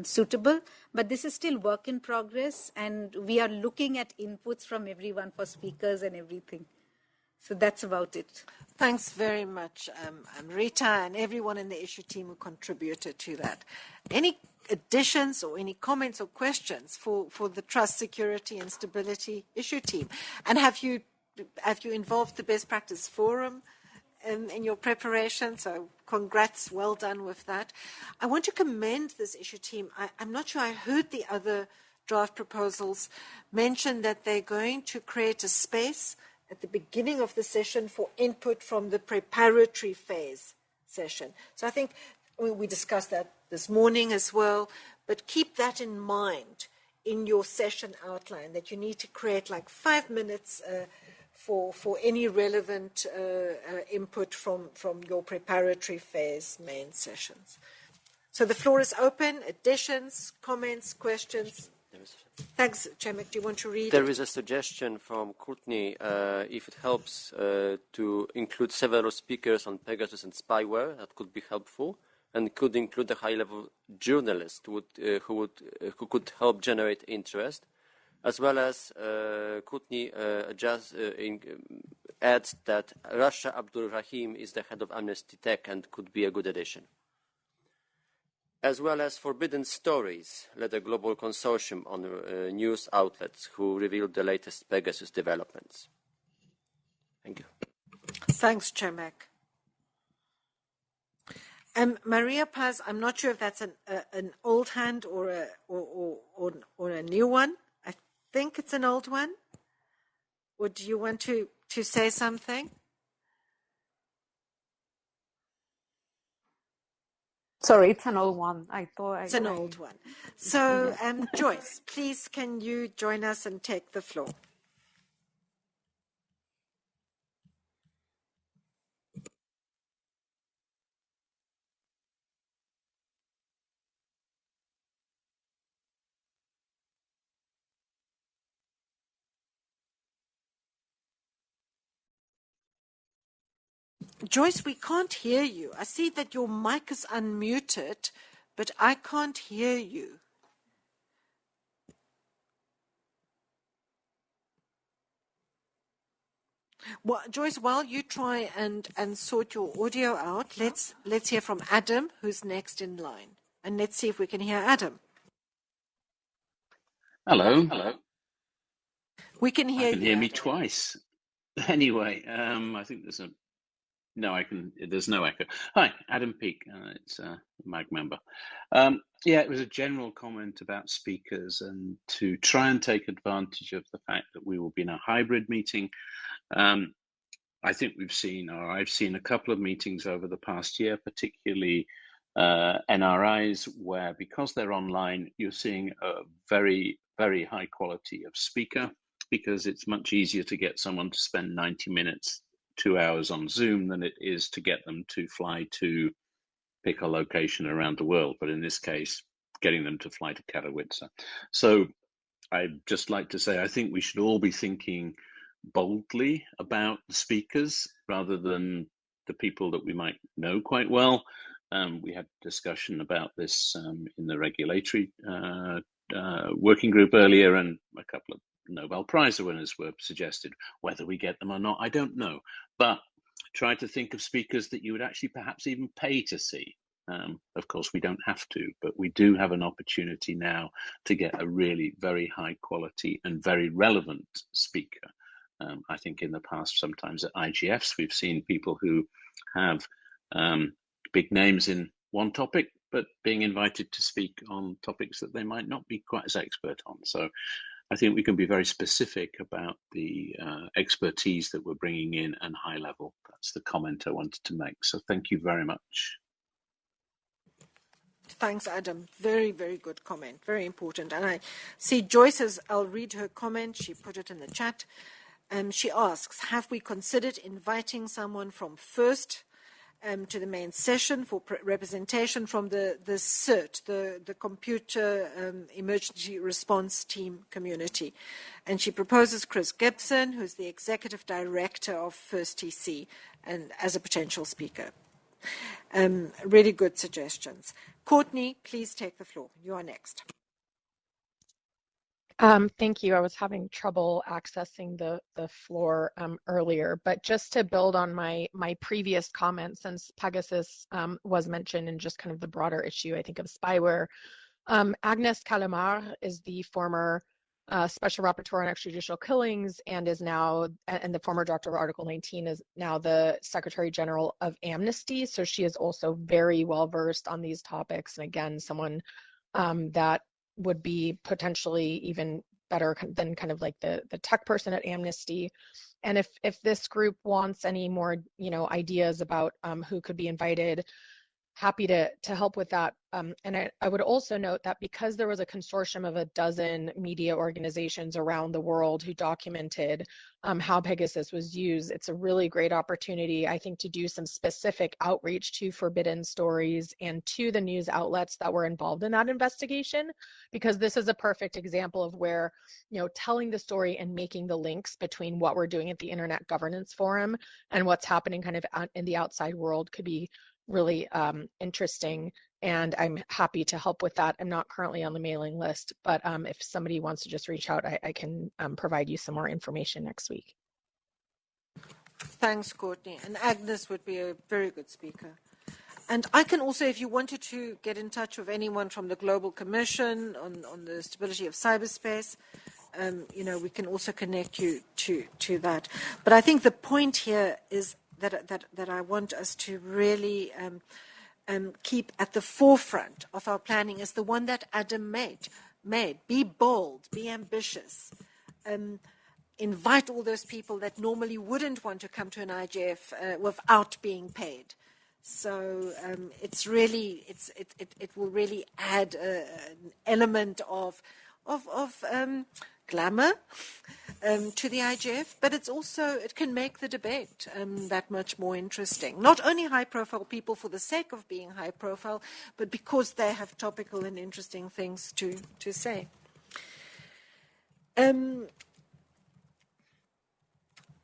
suitable, but this is still work in progress, and we are looking at inputs from everyone for speakers and everything. So that's about it. Thanks very much, Rita, and everyone in the issue team who contributed to that. Any additions or any comments or questions for the Trust, Security and Stability issue team? And have you involved the Best Practice Forum in your preparation? So congrats, well done with that. I want to commend this issue team. I'm not sure I heard the other draft proposals mention that they're going to create a space at the beginning of the session for input from the preparatory phase session. So I think we discussed that this morning as well, but keep that in mind in your session outline, that you need to create like 5 minutes for any relevant input from your preparatory phase main sessions. So the floor is open. Additions, comments, questions? Thanks, Chemek. Do you want to read There it? is a suggestion from Courtney, if it helps, to include several speakers on Pegasus and spyware. That could be helpful, and could include a high-level journalist who could help generate interest, as well as Courtney adds that Rasha Abdul Rahim is the head of Amnesty Tech and could be a good addition. As well as Forbidden Stories, led a global consortium on news outlets who revealed the latest Pegasus developments. Thank you. Thanks, Chemek. Maria Paz, I'm not sure if that's an old hand or a new one. I think it's an old one. Or do you want to say something? Sorry, it's an old one. It's an old one. So, Joyce, please, can you join us and take the floor? Joyce, we can't hear you. I see that your mic is unmuted, but I can't hear you. Well, Joyce, while you try and sort your audio out, let's hear from Adam, who's next in line. And let's see if we can hear Adam. Hello. We can hear you. You can hear me Adam. twice. Anyway, I think there's there's no echo. Hi, Adam Peake. It's a MAG member. Yeah, it was a general comment about speakers and to try and take advantage of the fact that we will be in a hybrid meeting. I think we've seen, or I've seen a couple of meetings over the past year, particularly NRIs, where because they're online, you're seeing a very, very high quality of speaker, because it's much easier to get someone to spend 90 minutes, 2 hours on Zoom than it is to get them to fly to pick a location around the world. But in this case, getting them to fly to Katowice. So I'd just like to say, I think we should all be thinking boldly about the speakers rather than the people that we might know quite well. We had a discussion about this in the regulatory working group earlier, and a couple of Nobel Prize winners were suggested. Whether we get them or not, I don't know. But try to think of speakers that you would actually perhaps even pay to see. Of course, we don't have to, but we do have an opportunity now to get a really very high quality and very relevant speaker. I think in the past, sometimes at IGFs, we've seen people who have big names in one topic, but being invited to speak on topics that they might not be quite as expert on. So I think we can be very specific about the expertise that we're bringing in and high level. That's the comment I wanted to make. So thank you very much. Thanks, Adam. Very, very good comment. Very important. And I see Joyce's, I'll read her comment. She put it in the chat. She asks, have we considered inviting someone from FIRST to the main session for representation from the CERT, the Computer Emergency Response Team community? And she proposes Chris Gibson, who's the Executive Director of FIRST TC, and as a potential speaker. Really good suggestions. Courtney, please take the floor. You are next. Thank you. I was having trouble accessing the floor earlier, but just to build on my previous comment, since Pegasus was mentioned in just kind of the broader issue, I think, of spyware, Agnes Calamar is the former Special Rapporteur on Extrajudicial Killings and is now, and the former Director of Article 19 is now the Secretary General of Amnesty. So she is also very well versed on these topics. And again, someone that would be potentially even better than kind of like the tech person at Amnesty. And if this group wants any more, ideas about who could be invited, happy to help with that. And I would also note that because there was a consortium of a dozen media organizations around the world who documented how Pegasus was used, it's a really great opportunity, I think, to do some specific outreach to Forbidden Stories and to the news outlets that were involved in that investigation, because this is a perfect example of where, telling the story and making the links between what we're doing at the Internet Governance Forum and what's happening kind of in the outside world could be really interesting, and I'm happy to help with that. I'm not currently on the mailing list, but if somebody wants to just reach out, I can provide you some more information next week. Thanks, Courtney. And Agnes would be a very good speaker. And I can also, if you wanted to get in touch with anyone from the Global Commission on the stability of cyberspace, we can also connect you to that. But I think the point here is that I want us to really keep at the forefront of our planning is the one that Adam made. Be bold, be ambitious, invite all those people that normally wouldn't want to come to an IGF without being paid. So it will really add an element of glamour to the IGF, but it can make the debate that much more interesting. Not only high-profile people for the sake of being high-profile, but because they have topical and interesting things to say.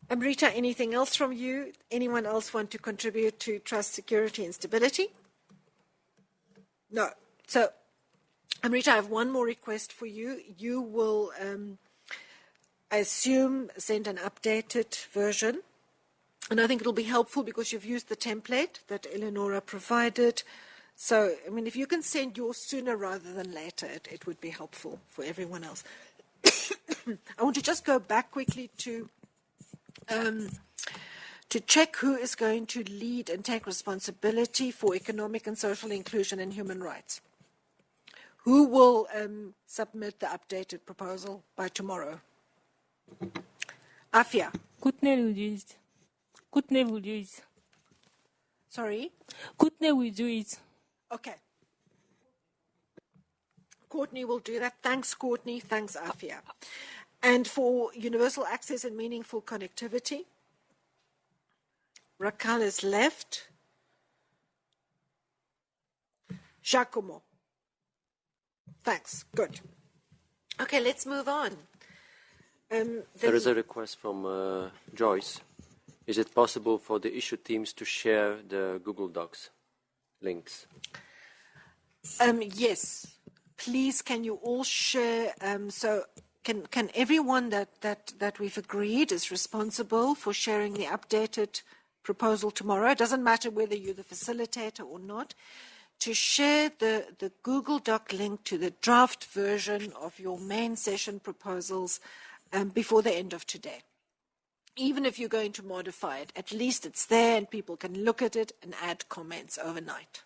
Amrita, anything else from you? Anyone else want to contribute to trust, security, and stability? No. So, Amrita, I have one more request for you. You will, I assume, send an updated version. And I think it'll be helpful because you've used the template that Eleonora provided. So, if you can send yours sooner rather than later, it would be helpful for everyone else. I want to just go back quickly to check who is going to lead and take responsibility for economic and social inclusion and human rights. Who will submit the updated proposal by tomorrow? Afia. Courtney will do it. Courtney will do it. Sorry? Courtney will do it. Okay. Courtney will do that. Thanks, Courtney. Thanks, Afia. And for universal access and meaningful connectivity, Raquel is left. Giacomo. Thanks. Good. Okay, let's move on. There is a request from Joyce. Is it possible for the issue teams to share the Google Docs links? Yes. Please, can you all share? So can everyone that we've agreed is responsible for sharing the updated proposal tomorrow? It doesn't matter whether you're the facilitator or not, to share the Google Doc link to the draft version of your main session proposals before the end of today. Even if you're going to modify it, at least it's there and people can look at it and add comments overnight.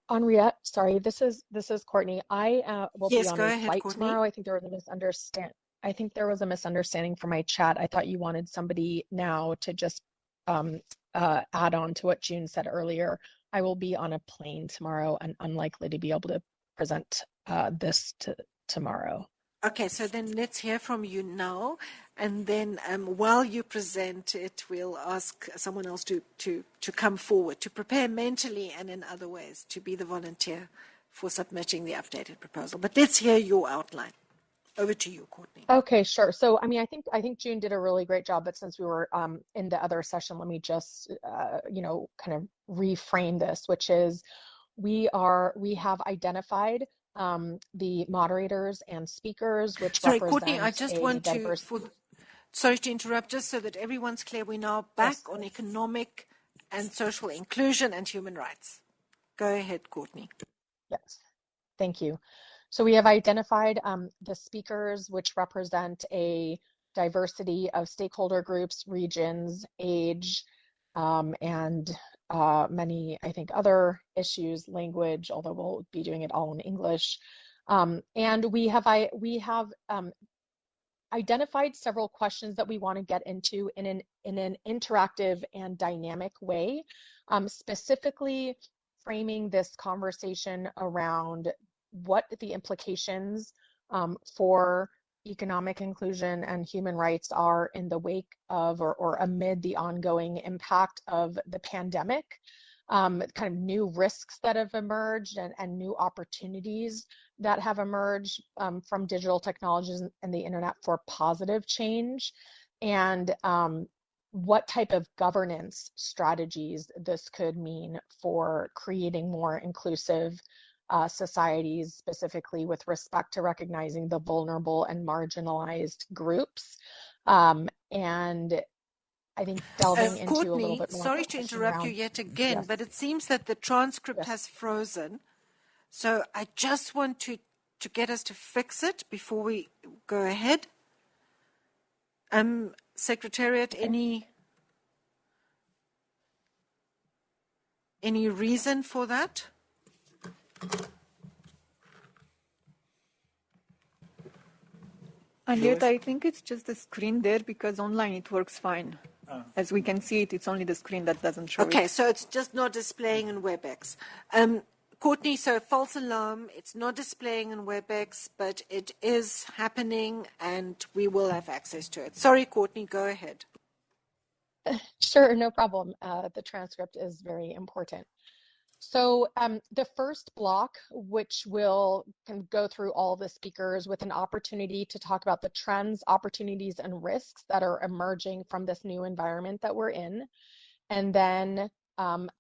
Henriette, sorry, this is Courtney. I will be on a flight tomorrow. I think there was a misunderstanding from my chat. I thought you wanted somebody now to just add on to what June said earlier. I will be on a plane tomorrow and unlikely to be able to present this tomorrow. Okay, so then let's hear from you now, and then while you present it, we'll ask someone else to come forward, to prepare mentally and in other ways, to be the volunteer for submitting the updated proposal. But let's hear your outline. Over to you, Courtney. Okay, sure. So, I mean, I think June did a really great job, but since we were in the other session, let me just, kind of reframe this, which is we have identified the moderators and speakers, which sorry, represent Courtney, I just want to, sorry to interrupt, just so that everyone's clear, we're now back on economic and social inclusion and human rights. Go ahead, Courtney. Yes, thank you. So we have identified the speakers, which represent a diversity of stakeholder groups, regions, age, and many, I think, other issues, language, although we'll be doing it all in English. And we have identified several questions that we want to get into in an interactive and dynamic way, specifically framing this conversation around what the implications for economic inclusion and human rights are in the wake of or amid the ongoing impact of the pandemic, kind of new risks that have emerged and new opportunities that have emerged from digital technologies and the internet for positive change, and what type of governance strategies this could mean for creating more inclusive societies, specifically with respect to recognizing the vulnerable and marginalized groups. And I think delving into Courtney, a little bit more. Sorry to interrupt you yet again, yes. But it seems that the transcript has frozen. So I just want to get us to fix it before we go ahead. Secretariat, any reason for that? And yet I think it's just the screen there, because online it works fine. As we can see it, it's only the screen that doesn't show it. Okay, so it's just not displaying in WebEx. Courtney, so false alarm, it's not displaying in WebEx, but it is happening and we will have access to it. Sorry, Courtney, go ahead. Sure, no problem. The transcript is very important. So the first block, which will go through all the speakers with an opportunity to talk about the trends, opportunities, and risks that are emerging from this new environment that we're in, and then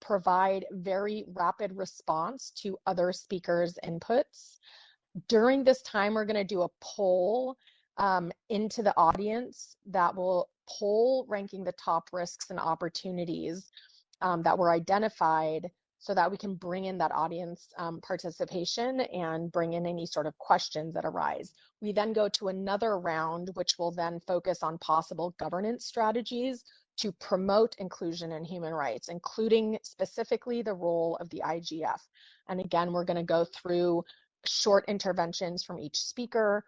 provide very rapid response to other speakers' inputs. During this time, we're going to do a poll into the audience that will poll ranking the top risks and opportunities that were identified, so that we can bring in that audience participation and bring in any sort of questions that arise. We then go to another round, which will then focus on possible governance strategies to promote inclusion and human rights, including specifically the role of the IGF. And again, we're going to go through short interventions from each speaker,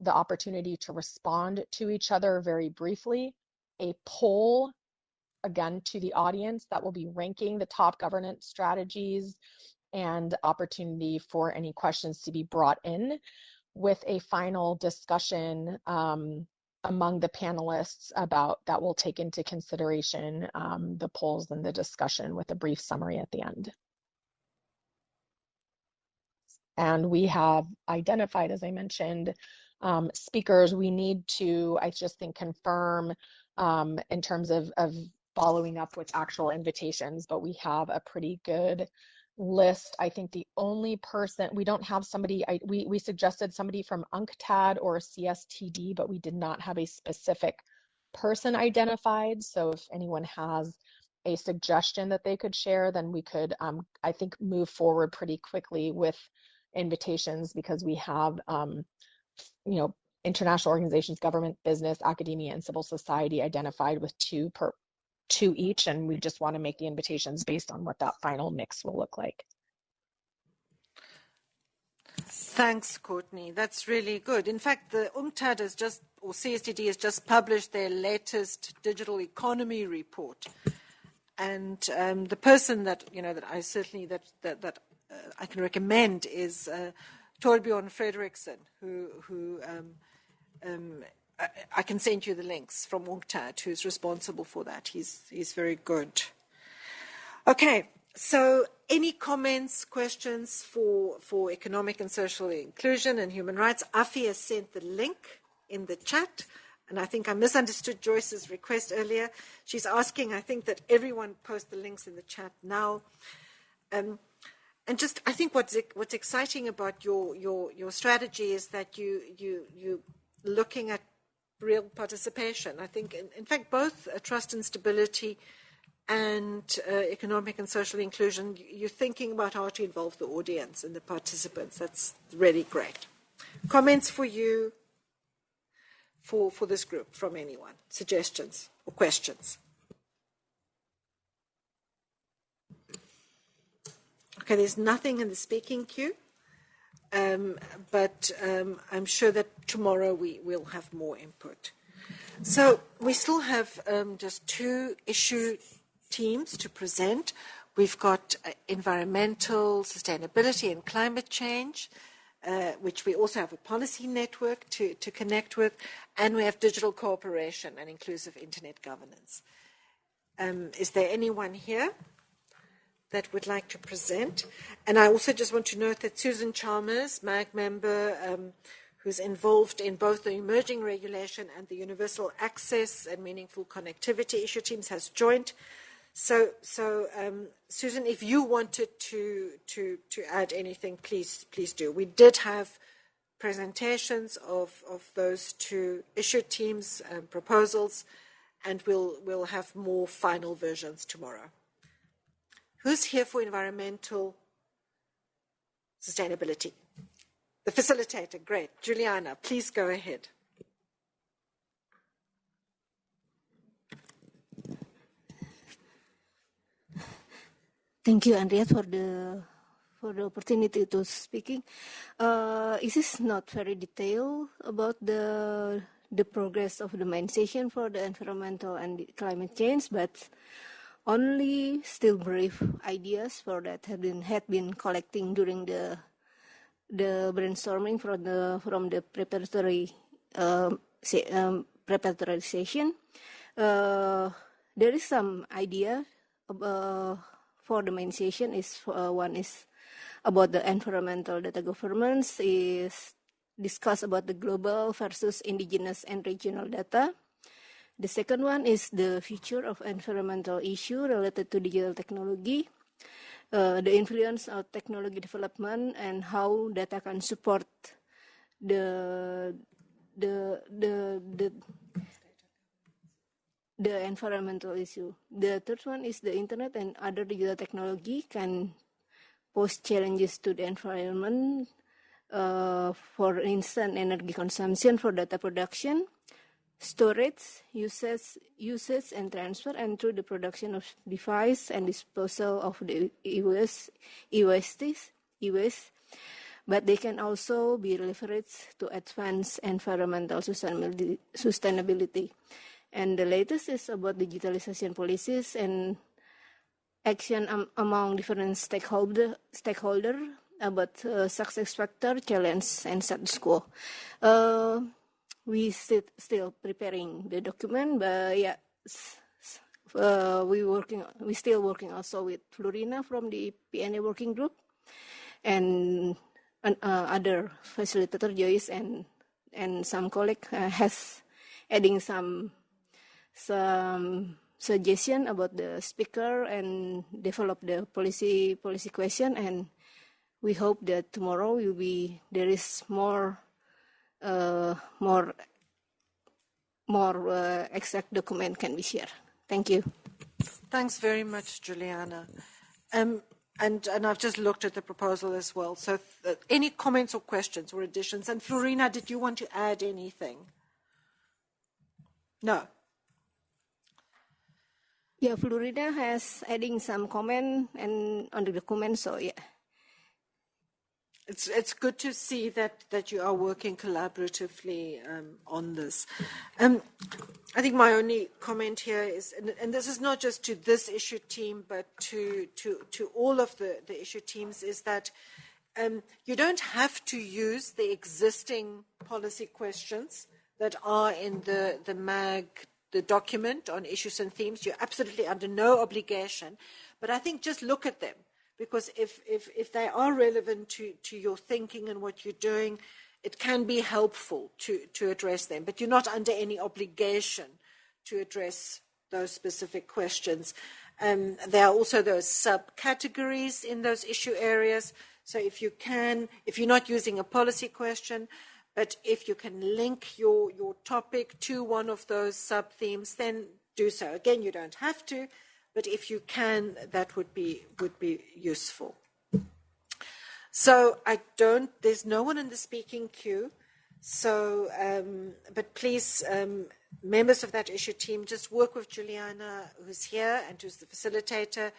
the opportunity to respond to each other very briefly, a poll, again, to the audience that will be ranking the top governance strategies, and opportunity for any questions to be brought in, with a final discussion among the panelists about that will take into consideration the polls and the discussion, with a brief summary at the end. And we have identified, as I mentioned, speakers. We need to, I just think, confirm in terms of following up with actual invitations, but we have a pretty good list. I think the only person, we don't have somebody, we suggested somebody from UNCTAD or CSTD, but we did not have a specific person identified. So if anyone has a suggestion that they could share, then we could, I think, move forward pretty quickly with invitations, because we have, international organizations, government, business, academia, and civil society identified with two each, and we just want to make the invitations based on what that final mix will look like. Thanks, Courtney. That's really good. In fact, the UNCTAD has just, or CSTD has just published their latest digital economy report, and the person that that I certainly that I can recommend is Torbjörn Fredriksson, who I can send you the links from UNCTAD, who's responsible for that. He's very good. Okay, so any comments, questions for economic and social inclusion and human rights? Afi has sent the link in the chat, and I think I misunderstood Joyce's request earlier. She's asking, I think, that everyone post the links in the chat now. And just, I think what's exciting about your strategy is that you looking at real participation. I think, in fact, both trust and stability and economic and social inclusion, you're thinking about how to involve the audience and the participants. That's really great. Comments for you for this group from anyone? Suggestions or questions? Okay, there's nothing in the speaking queue. But I'm sure that tomorrow we will have more input. So we still have just two issue teams to present. We've got environmental sustainability and climate change, which we also have a policy network to connect with, and we have digital cooperation and inclusive internet governance. Is there anyone here that would like to present? And I also just want to note that Susan Chalmers, MAG member, who's involved in both the emerging regulation and the universal access and meaningful connectivity issue teams, has joined. So Susan, if you wanted to add anything, please do. We did have presentations of those two issue teams proposals, and we'll have more final versions tomorrow. Who's here for environmental sustainability? The facilitator, great. Juliana, please go ahead. Thank you, Andrea, for the opportunity to speaking. It is not very detailed about the progress of the main session for the environmental and climate change, but only still brief ideas for that had been collecting during the brainstorming from the preparatory session. There is some idea for the main session. One is about the environmental data governance, is discuss about the global versus indigenous and regional data. The second one is the future of environmental issue related to digital technology, the influence of technology development and how data can support the environmental issue. The third one is the internet and other digital technology can pose challenges to the environment, for instance, energy consumption for data production. storage, usage and transfer, and through the production of device and disposal of the e-waste. But they can also be leveraged to advance environmental sustainability. And the latest is about digitalization policies and action among different stakeholder about success factor, challenge, and status quo. We still preparing the document, but yeah, we still working also with Florina from the PNA working group and other facilitator Joyce and some colleague has adding some suggestion about the speaker and develop the policy question, and we hope that tomorrow there is more exact document can be shared. Thank you. Thanks very much, Juliana. And I've just looked at the proposal as well. So any comments or questions or additions? And Florina, did you want to add anything? No. Yeah, Florina has adding some comment and on the document, so yeah. It's good to see that you are working collaboratively on this. I think my only comment here is, and this is not just to this issue team, but to all of the issue teams, is that you don't have to use the existing policy questions that are in the MAG, the document on issues and themes. You're absolutely under no obligation, but I think just look at them. Because if they are relevant to your thinking and what you're doing, it can be helpful to address them. But you're not under any obligation to address those specific questions. There are also those subcategories in those issue areas. So if you're not using a policy question, but if you can link your topic to one of those sub-themes, then do so. Again, you don't have to. But if you can, that would be useful. So there's no one in the speaking queue. So, but please, members of that issue team, just work with Juliana, who's here and who's the facilitator,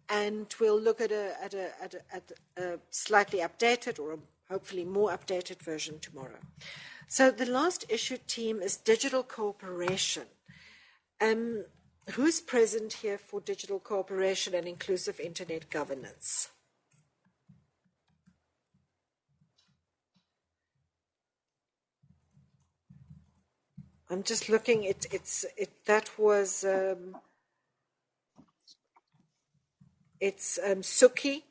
and we'll look at a slightly updated or hopefully more updated version tomorrow. So the last issue team is digital cooperation. Who's present here for digital cooperation and inclusive internet governance? I'm just looking. That was Suki,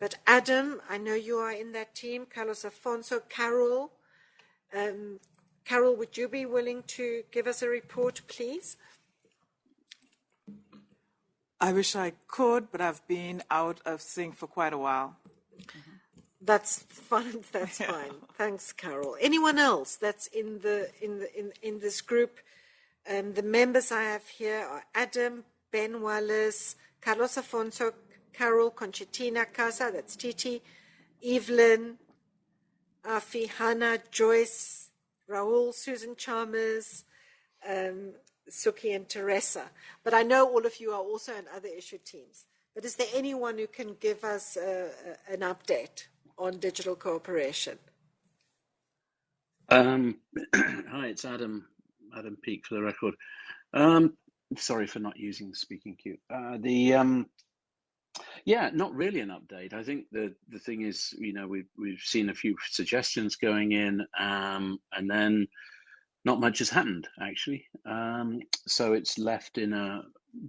but Adam, I know you are in that team. Carlos Afonso, Carol. Carol, would you be willing to give us a report, please? I wish I could, but I've been out of sync for quite a while. That's fine. That's fine. Thanks, Carol. Anyone else that's in this group? The members I have here are Adam, Ben Wallace, Carlos Afonso, Carol, Conchitina Casa, that's Titi, Evelyn, Afi, Hannah, Joyce, Raul, Susan Chalmers, Suki and Teresa. But I know all of you are also in other issue teams. But is there anyone who can give us an update on digital cooperation? Hi, it's Adam Peake for the record. Sorry for not using the speaking queue. Not really an update. I think the thing is, we've seen a few suggestions going in, and then not much has happened actually. So it's left in a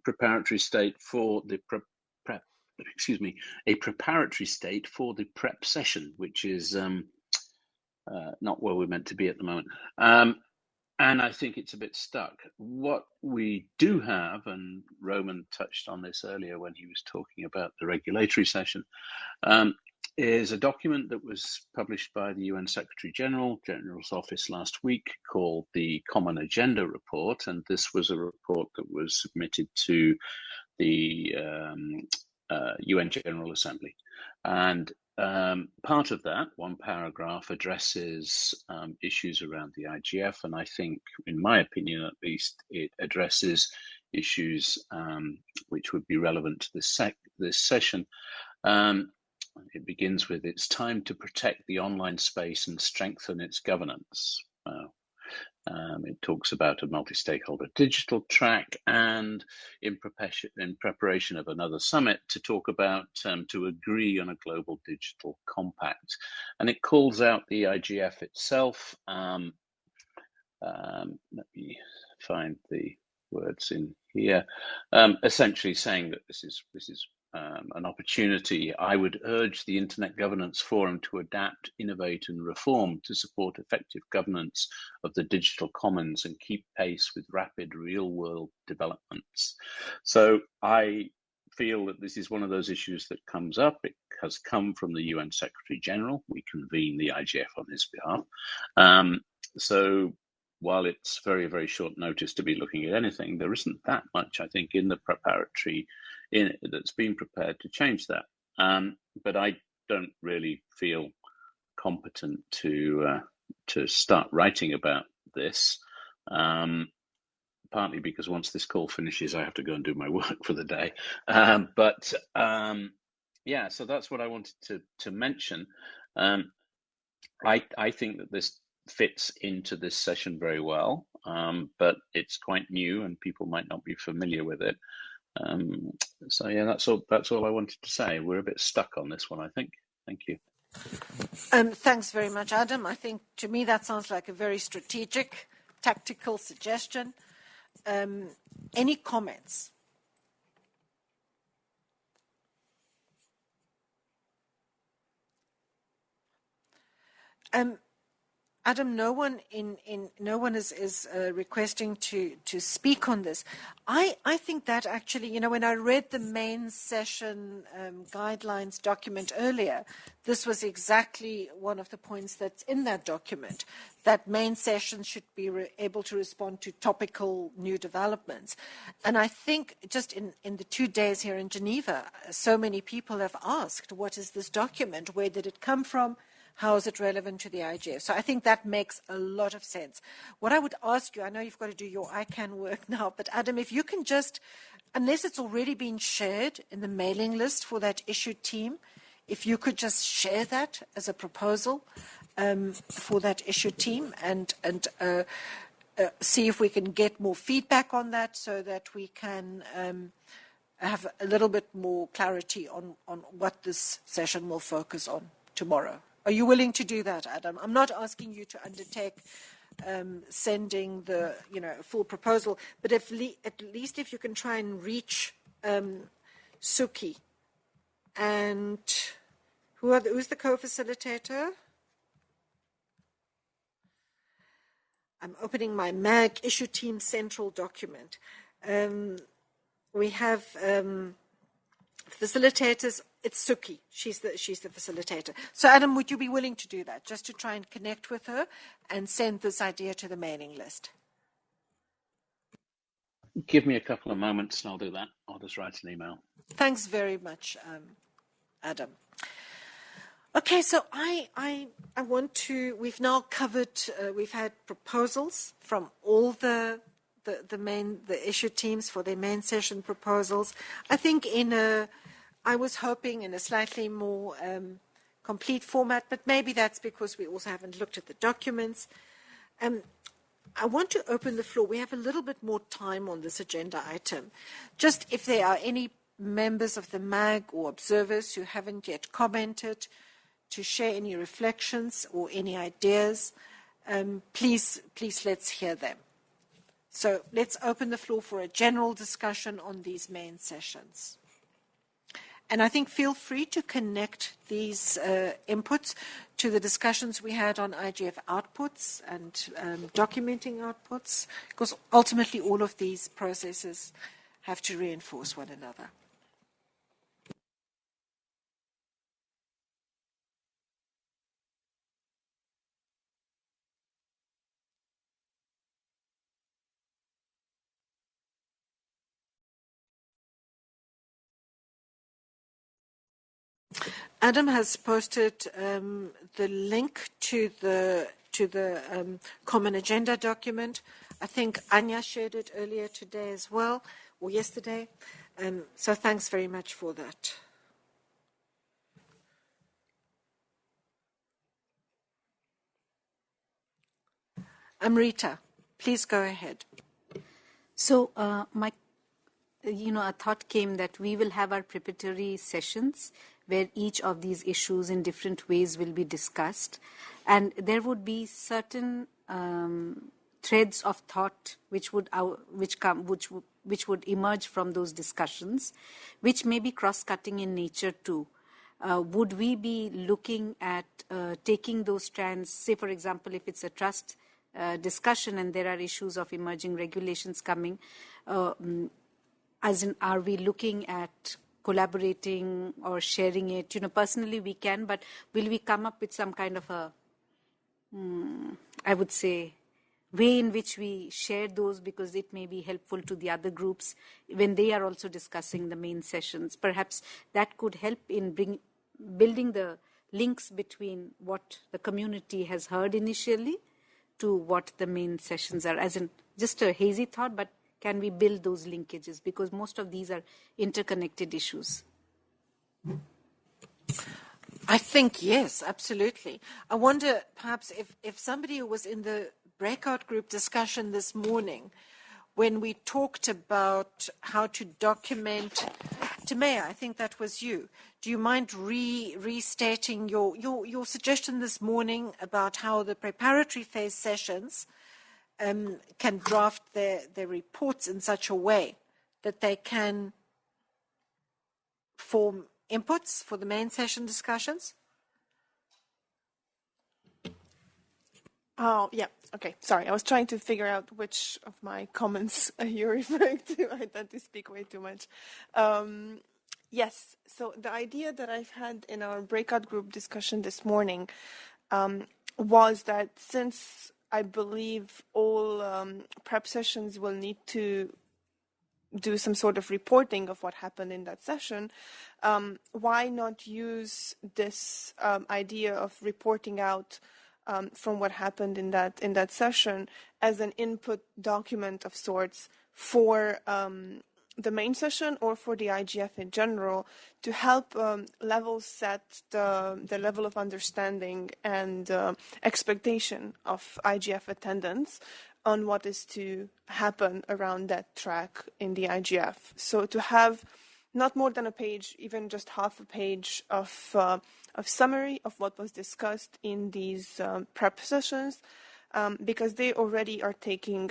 preparatory state for the a preparatory state for the prep session, which is not where we're meant to be at the moment. And I think it's a bit stuck. What we do have, and Roman touched on this earlier when he was talking about the regulatory session, is a document that was published by the UN Secretary General's office last week called the Common Agenda Report. And this was a report that was submitted to the UN General Assembly. And part of that, one paragraph, addresses issues around the IGF, and I think, in my opinion at least, it addresses issues which would be relevant to this session. It begins with, it's time to protect the online space and strengthen its governance. It talks about a multi-stakeholder digital track, and in preparation of another summit to talk about, to agree on a global digital compact. And it calls out the IGF itself. Let me find the words in here. Essentially saying that this is an opportunity. I would urge the Internet Governance Forum to adapt, innovate and reform to support effective governance of the digital commons and keep pace with rapid real-world developments. So I feel that this is one of those issues that comes up. It has come from the UN Secretary General. We convene the IGF on his behalf. So while it's very, very short notice to be looking at anything, there isn't that much, I think, in the preparatory that's been prepared to change that. But I don't really feel competent to start writing about this, partly because once this call finishes, I have to go and do my work for the day. Yeah, so that's what I wanted to mention. I think that this fits into this session very well, but it's quite new and people might not be familiar with it. So yeah, that's all I wanted to say. We're a bit stuck on this one, I think. Thank you. Thanks very much, Adam. I think to me that sounds like a very strategic, tactical suggestion. Any comments? Adam, no one is requesting to speak on this. I think that actually, when I read the main session guidelines document earlier, this was exactly one of the points that's in that document, that main session should be able to respond to topical new developments. And I think just in the 2 days here in Geneva, so many people have asked, what is this document? Where did it come from? How is it relevant to the IGF? So I think that makes a lot of sense. What I would ask you, I know you've got to do your ICANN work now, but Adam, if you can just, unless it's already been shared in the mailing list for that issue team, if you could just share that as a proposal for that issue team and see if we can get more feedback on that so that we can have a little bit more clarity on what this session will focus on tomorrow. Are you willing to do that, Adam? I'm not asking you to undertake sending the full proposal, but at least if you can try and reach Suki and who's the co-facilitator? I'm opening my MAG issue team central document. We have facilitators. It's Suki. She's the facilitator. So, Adam, would you be willing to do that, just to try and connect with her and send this idea to the mailing list? Give me a couple of moments and I'll do that. I'll just write an email. Thanks very much, Adam. Okay, so I want to. We've now covered. We've had proposals from all the issue teams for their main session proposals. I think I was hoping in a slightly more complete format, but maybe that's because we also haven't looked at the documents. I want to open the floor. We have a little bit more time on this agenda item. Just if there are any members of the MAG or observers who haven't yet commented, to share any reflections or any ideas, please let's hear them. So let's open the floor for a general discussion on these main sessions. And I think feel free to connect these inputs to the discussions we had on IGF outputs and documenting outputs, because ultimately all of these processes have to reinforce one another. Adam has posted the link to the common agenda document. I think Anya shared it earlier today as well, or yesterday. So thanks very much for that. Amrita, please go ahead. So a thought came that we will have our preparatory sessions where each of these issues in different ways will be discussed, and there would be certain threads of thought which would emerge from those discussions, which may be cross-cutting in nature too. Would we be looking at taking those strands, say for example, if it's a trust discussion and there are issues of emerging regulations coming, as in, are we looking at collaborating or sharing it? Personally we can, but will we come up with some kind of a, I would say, way in which we share those, because it may be helpful to the other groups when they are also discussing the main sessions. Perhaps that could help in building the links between what the community has heard initially to what the main sessions are, as in just a hazy thought, but can we build those linkages? Because most of these are interconnected issues. I think yes, absolutely. I wonder perhaps if somebody who was in the breakout group discussion this morning, when we talked about how to document, Timea, I think that was you. Do you mind restating your suggestion this morning about how the preparatory phase sessions can draft their reports in such a way that they can form inputs for the main session discussions? Oh, yeah. Okay. Sorry. I was trying to figure out which of my comments you're referring to. I tend to speak way too much. Yes. So the idea that I've had in our breakout group discussion this morning was that since I believe all prep sessions will need to do some sort of reporting of what happened in that session, why not use this idea of reporting out from what happened in that session as an input document of sorts for the main session or for the IGF in general, to help level set the level of understanding and expectation of IGF attendance on what is to happen around that track in the IGF. So to have not more than a page, even just half a page of summary of what was discussed in these prep sessions, because they already are taking,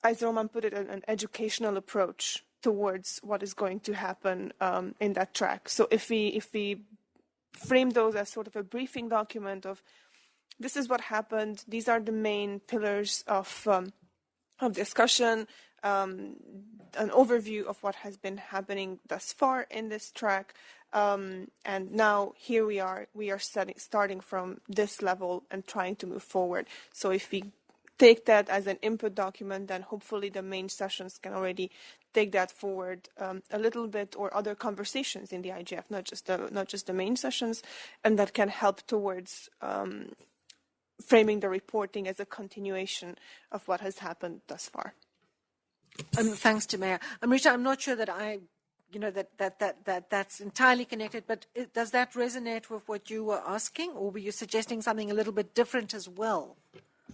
as Roman put it, an educational approach towards what is going to happen in that track. So if we frame those as sort of a briefing document of, this is what happened, these are the main pillars of discussion, an overview of what has been happening thus far in this track, and now here we are starting from this level and trying to move forward. So if we take that as an input document, then hopefully the main sessions can already take that forward a little bit, or other conversations in the IGF, not just the main sessions, and that can help towards framing the reporting as a continuation of what has happened thus far. Thanks, Timea. Amrita, I'm not sure that that's entirely connected, but does that resonate with what you were asking, or were you suggesting something a little bit different as well?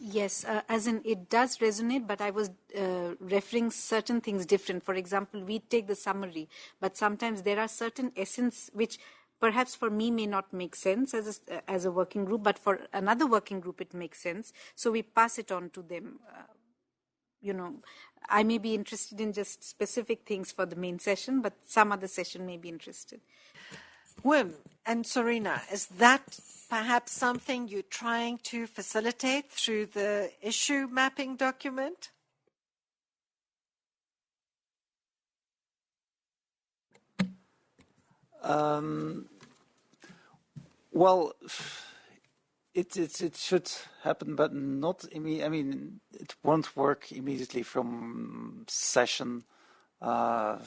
Yes, as in it does resonate, but I was referring certain things different. For example, we take the summary, but sometimes there are certain essence which perhaps for me may not make sense as a working group, but for another working group it makes sense. So we pass it on to them. I may be interested in just specific things for the main session, but some other session may be interested. Wim and Serena, is that perhaps something you're trying to facilitate through the issue mapping document? Well, it should happen, but not immediately. I mean, it won't work immediately from session. I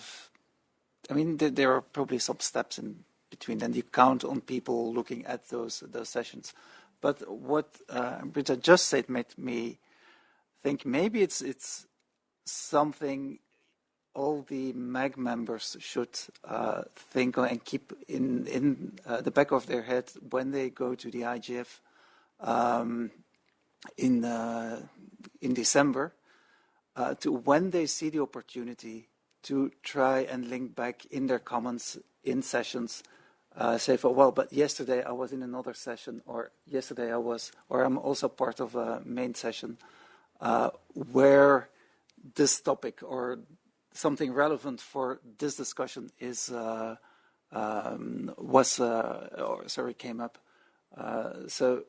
mean, there are probably some steps in between, and you count on people looking at those sessions. But what Britta just said made me think maybe it's something all the MAG members should think on and keep in the back of their head when they go to the IGF in December, to when they see the opportunity to try and link back in their comments in sessions, say, for, well, but yesterday I was in another session, or yesterday I was, or I'm also part of a main session where this topic or something relevant for this discussion is came up. So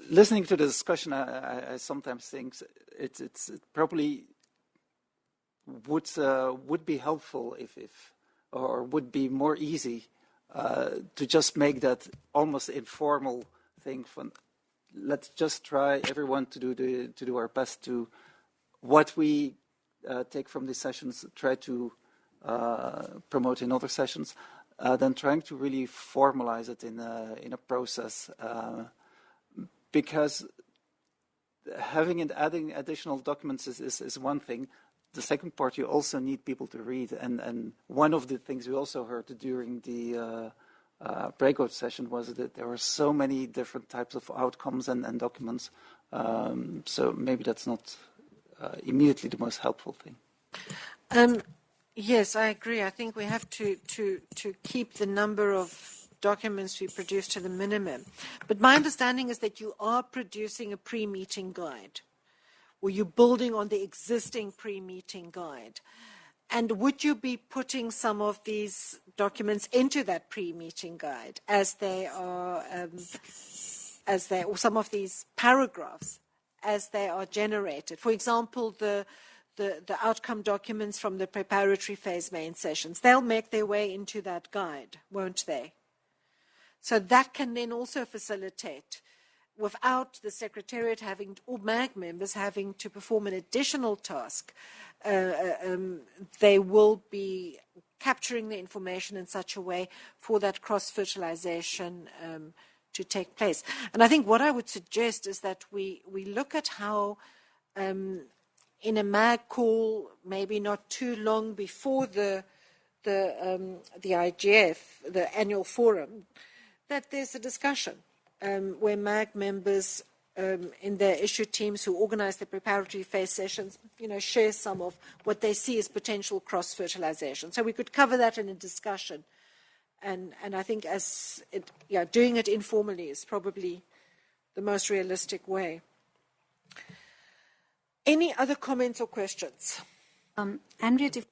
listening to the discussion, I sometimes think it probably would be helpful if or would be more easy to just make that almost informal thing. From let's just try everyone to do our best to what we take from these sessions, try to promote in other sessions, then trying to really formalize it in a process, because having and adding additional documents is one thing. The second part, you also need people to read, and one of the things we also heard during the breakout session was that there were so many different types of outcomes and documents, so maybe that's not immediately the most helpful thing. Yes, I agree. I think we have to keep the number of documents we produce to the minimum. But my understanding is that you are producing a pre-meeting guide, or you're building on the existing pre-meeting guide. And would you be putting some of these documents into that pre-meeting guide as they are, or some of these paragraphs as they are generated? For example, the outcome documents from the preparatory phase main sessions, they'll make their way into that guide, won't they? So that can then also facilitate, without the Secretariat having, or MAG members having to perform an additional task, they will be capturing the information in such a way for that cross-fertilization to take place. And I think what I would suggest is that we look at how in a MAG call, maybe not too long before the IGF, the annual forum, that there's a discussion where MAG members in their issue teams who organize the preparatory phase sessions, share some of what they see as potential cross-fertilization. So we could cover that in a discussion. And I think doing it informally is probably the most realistic way. Any other comments or questions? Henriette,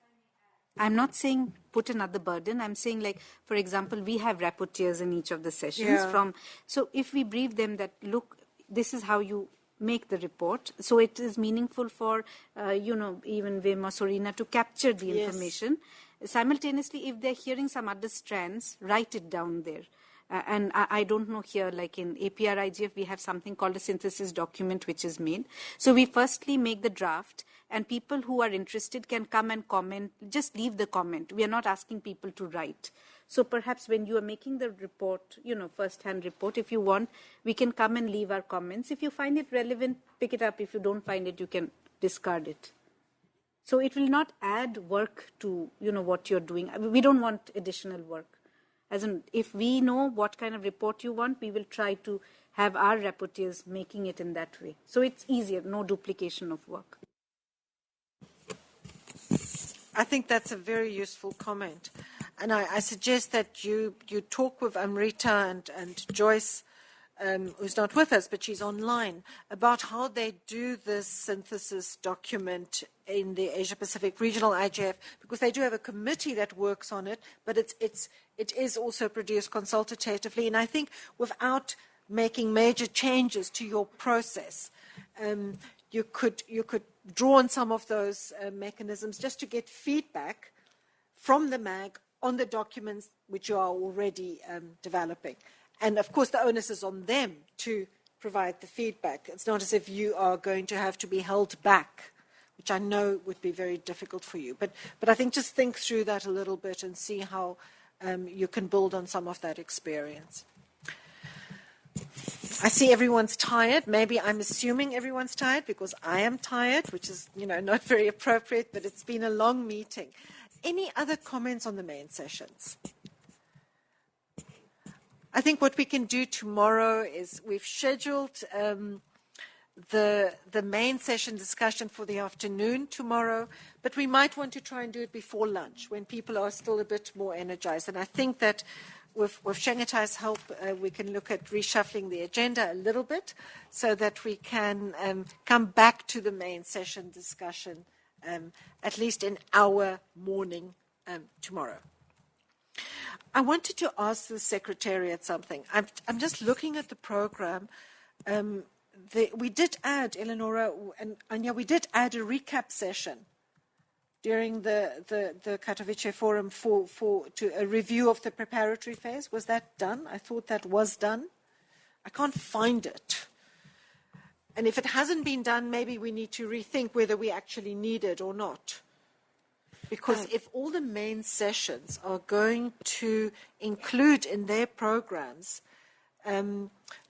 I'm not saying put another burden. I'm saying, like, for example, we have rapporteurs in each of the sessions. Yeah. So if we brief them that, look, this is how you make the report. So it is meaningful for, even Wim or Sorina to capture the information. Simultaneously, if they're hearing some other strands, write it down there. And I don't know here, like in APR IGF, we have something called a synthesis document which is made. So we firstly make the draft, and people who are interested can come and comment, just leave the comment. We are not asking people to write. So perhaps when you are making the report, first-hand report, if you want, we can come and leave our comments. If you find it relevant, pick it up. If you don't find it, you can discard it. So it will not add work to, what you're doing. We don't want additional work. As in, if we know what kind of report you want, we will try to have our rapporteurs making it in that way. So it's easier, no duplication of work. I think that's a very useful comment. And I suggest that you talk with Amrita and Joyce, who's not with us, but she's online, about how they do this synthesis document in the Asia-Pacific Regional IGF, because they do have a committee that works on it, but it is also produced consultatively. And I think without making major changes to your process, you could draw on some of those mechanisms just to get feedback from the MAG on the documents which you are already developing. And of course, the onus is on them to provide the feedback. It's not as if you are going to have to be held back, which I know would be very difficult for you. But I think just think through that a little bit and see how you can build on some of that experience. I see everyone's tired. Maybe I'm assuming everyone's tired because I am tired, which is, not very appropriate, but it's been a long meeting. Any other comments on the main sessions? I think what we can do tomorrow is we've scheduled the main session discussion for the afternoon tomorrow, but we might want to try and do it before lunch when people are still a bit more energized. And I think that with Shangatai's help, we can look at reshuffling the agenda a little bit so that we can come back to the main session discussion at least in our morning tomorrow. I wanted to ask the Secretariat something. I'm just looking at the program. We did add, Eleonora and Anya, we did add a recap session during the Katowice Forum to a review of the preparatory phase. Was that done? I thought that was done. I can't find it. And if it hasn't been done, maybe we need to rethink whether we actually need it or not. Because if all the main sessions are going to include in their programs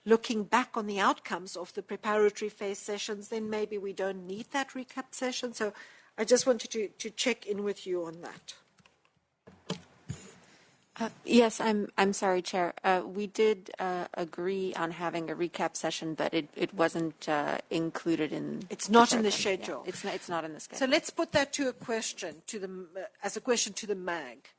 looking back on the outcomes of the preparatory phase sessions, then maybe we don't need that recap session. So I just wanted to check in with you on that. Yes, I'm sorry, Chair. We did agree on having a recap session, but it wasn't included in. It's not in the schedule. Yeah, it's not in the schedule. So let's put that to a question as a question to the MAG.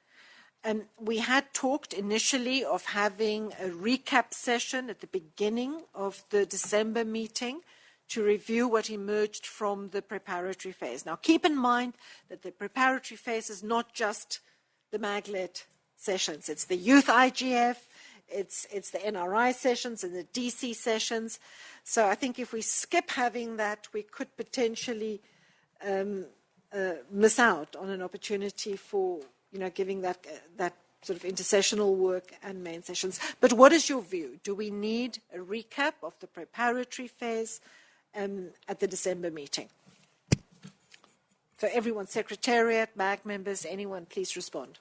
And we had talked initially of having a recap session at the beginning of the December meeting to review what emerged from the preparatory phase. Now, keep in mind that the preparatory phase is not just the MAG-led sessions. It's the youth IGF, it's the NRI sessions and the DC sessions. So I think if we skip having that, we could potentially miss out on an opportunity for giving that sort of intersessional work and main sessions. But what is your view? Do we need a recap of the preparatory phase at the December meeting? So everyone, Secretariat, MAG members, anyone, please respond.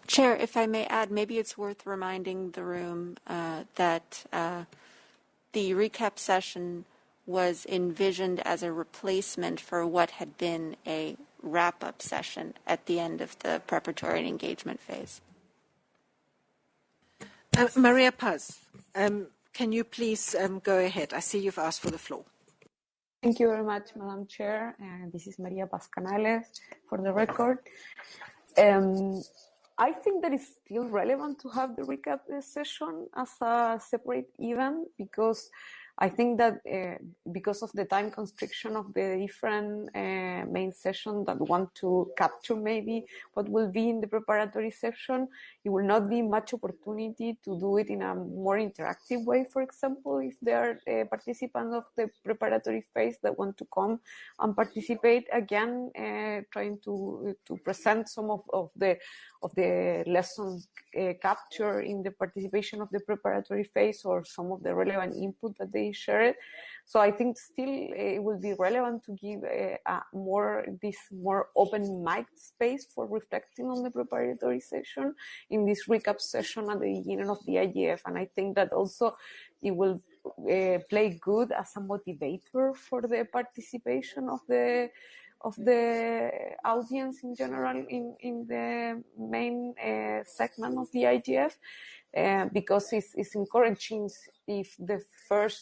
Chair, if I may add, maybe it's worth reminding the room that the recap session was envisioned as a replacement for what had been a wrap-up session at the end of the preparatory and engagement phase. Maria Paz, can you please go ahead? I see you've asked for the floor. Thank you very much, Madam Chair. This is Maria Paz Canales for the record. I think that it's still relevant to have the recap session as a separate event because I think that because of the time constriction of the different main sessions that want to capture maybe what will be in the preparatory session, it will not be much opportunity to do it in a more interactive way. For example, if there are participants of the preparatory phase that want to come and participate again, trying to present some of the lessons captured in the participation of the preparatory phase or some of the relevant input that they shared. So I think still it will be relevant to give this more open mic space for reflecting on the preparatory session in this recap session at the beginning of the IGF. And I think that also it will play good as a motivator for the participation of the audience in general in the main segment of the IGF, because it's encouraging if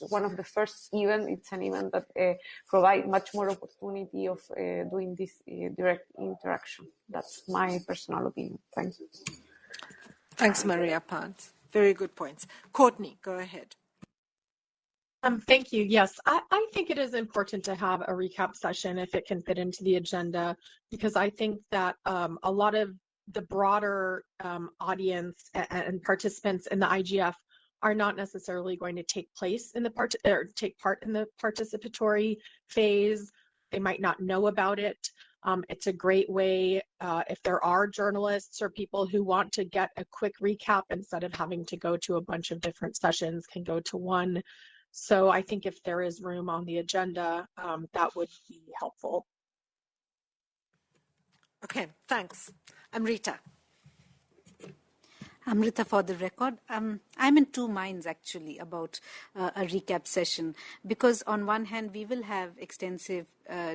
one of the first event, it's an event that provide much more opportunity of doing this direct interaction. That's my personal opinion. Thank you. Thanks, Maria Paz. Very good points. Courtney, go ahead. Thank you. Yes, I think it is important to have a recap session if it can fit into the agenda, because I think that a lot of the broader audience and participants in the IGF are not necessarily going to take place in take part in the participatory phase. They might not know about it. It's a great way if there are journalists or people who want to get a quick recap instead of having to go to a bunch of different sessions, can go to one So I think if there is room on the agenda, that would be helpful. Okay, thanks. Amrita. Amrita, for the record, I'm in two minds actually about a recap session, because on one hand we will have extensive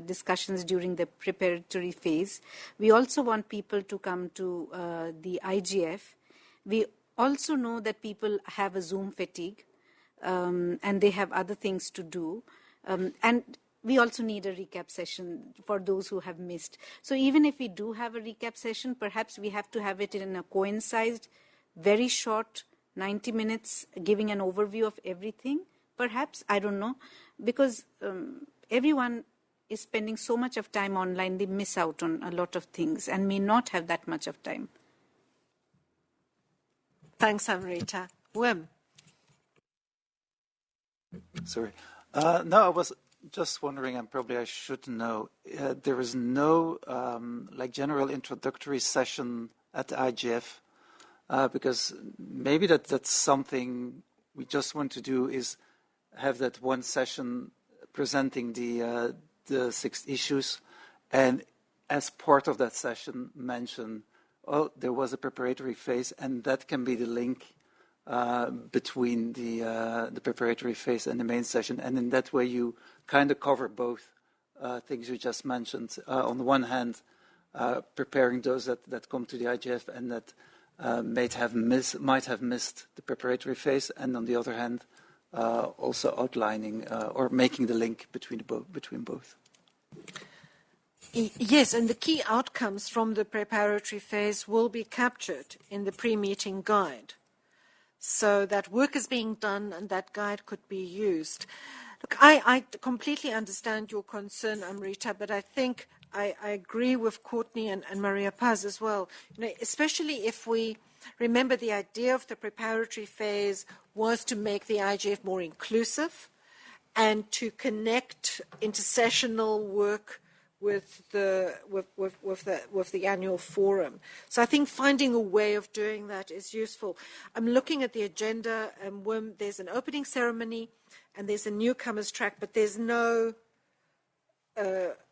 discussions during the preparatory phase. We also want people to come to the IGF. We also know that people have a Zoom fatigue and they have other things to do. And we also need a recap session for those who have missed. So even if we do have a recap session, perhaps we have to have it in a coincided, very short, 90 minutes, giving an overview of everything, perhaps, I don't know, because everyone is spending so much of time online, they miss out on a lot of things and may not have that much of time. Thanks, Amrita. Wim. Sorry. No, I was just wondering, and probably I should know, there is no like general introductory session at the IGF, because maybe that's something we just want to do, is have that one session presenting the 6 issues, and as part of that session mention, oh, there was a preparatory phase, and that can be the link between the preparatory phase and the main session, and in that way you kind of cover both things you just mentioned. On the one hand, preparing those that come to the IGF and that might have missed the preparatory phase, and on the other hand, also outlining or making the link between both. Yes, and the key outcomes from the preparatory phase will be captured in the pre-meeting guide. So that work is being done and that guide could be used. Look, I completely understand your concern, Amrita, but I think I agree with Courtney and Maria Paz as well. You know, especially if we remember the idea of the preparatory phase was to make the IGF more inclusive and to connect intersessional work with the annual forum. So I think finding a way of doing that is useful. I'm looking at the agenda, and there's an opening ceremony and there's a newcomers track, but there's no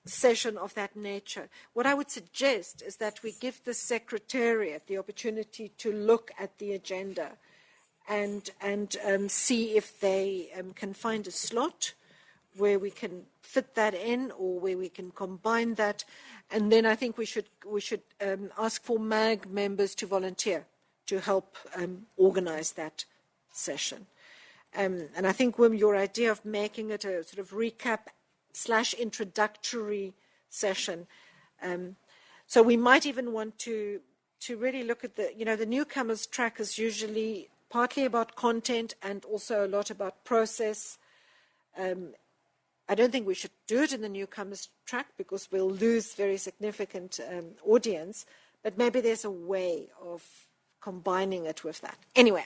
session of that nature. What I would suggest is that we give the Secretariat the opportunity to look at the agenda and see if they can find a slot where we can fit that in or where we can combine that. And then I think we should ask for MAG members to volunteer to help organize that session. And I think, Wim, your idea of making it a sort of recap/introductory session. So we might even want to really look at the newcomers track is usually partly about content and also a lot about process. I don't think we should do it in the newcomers track because we'll lose very significant audience, but maybe there's a way of combining it with that. Anyway,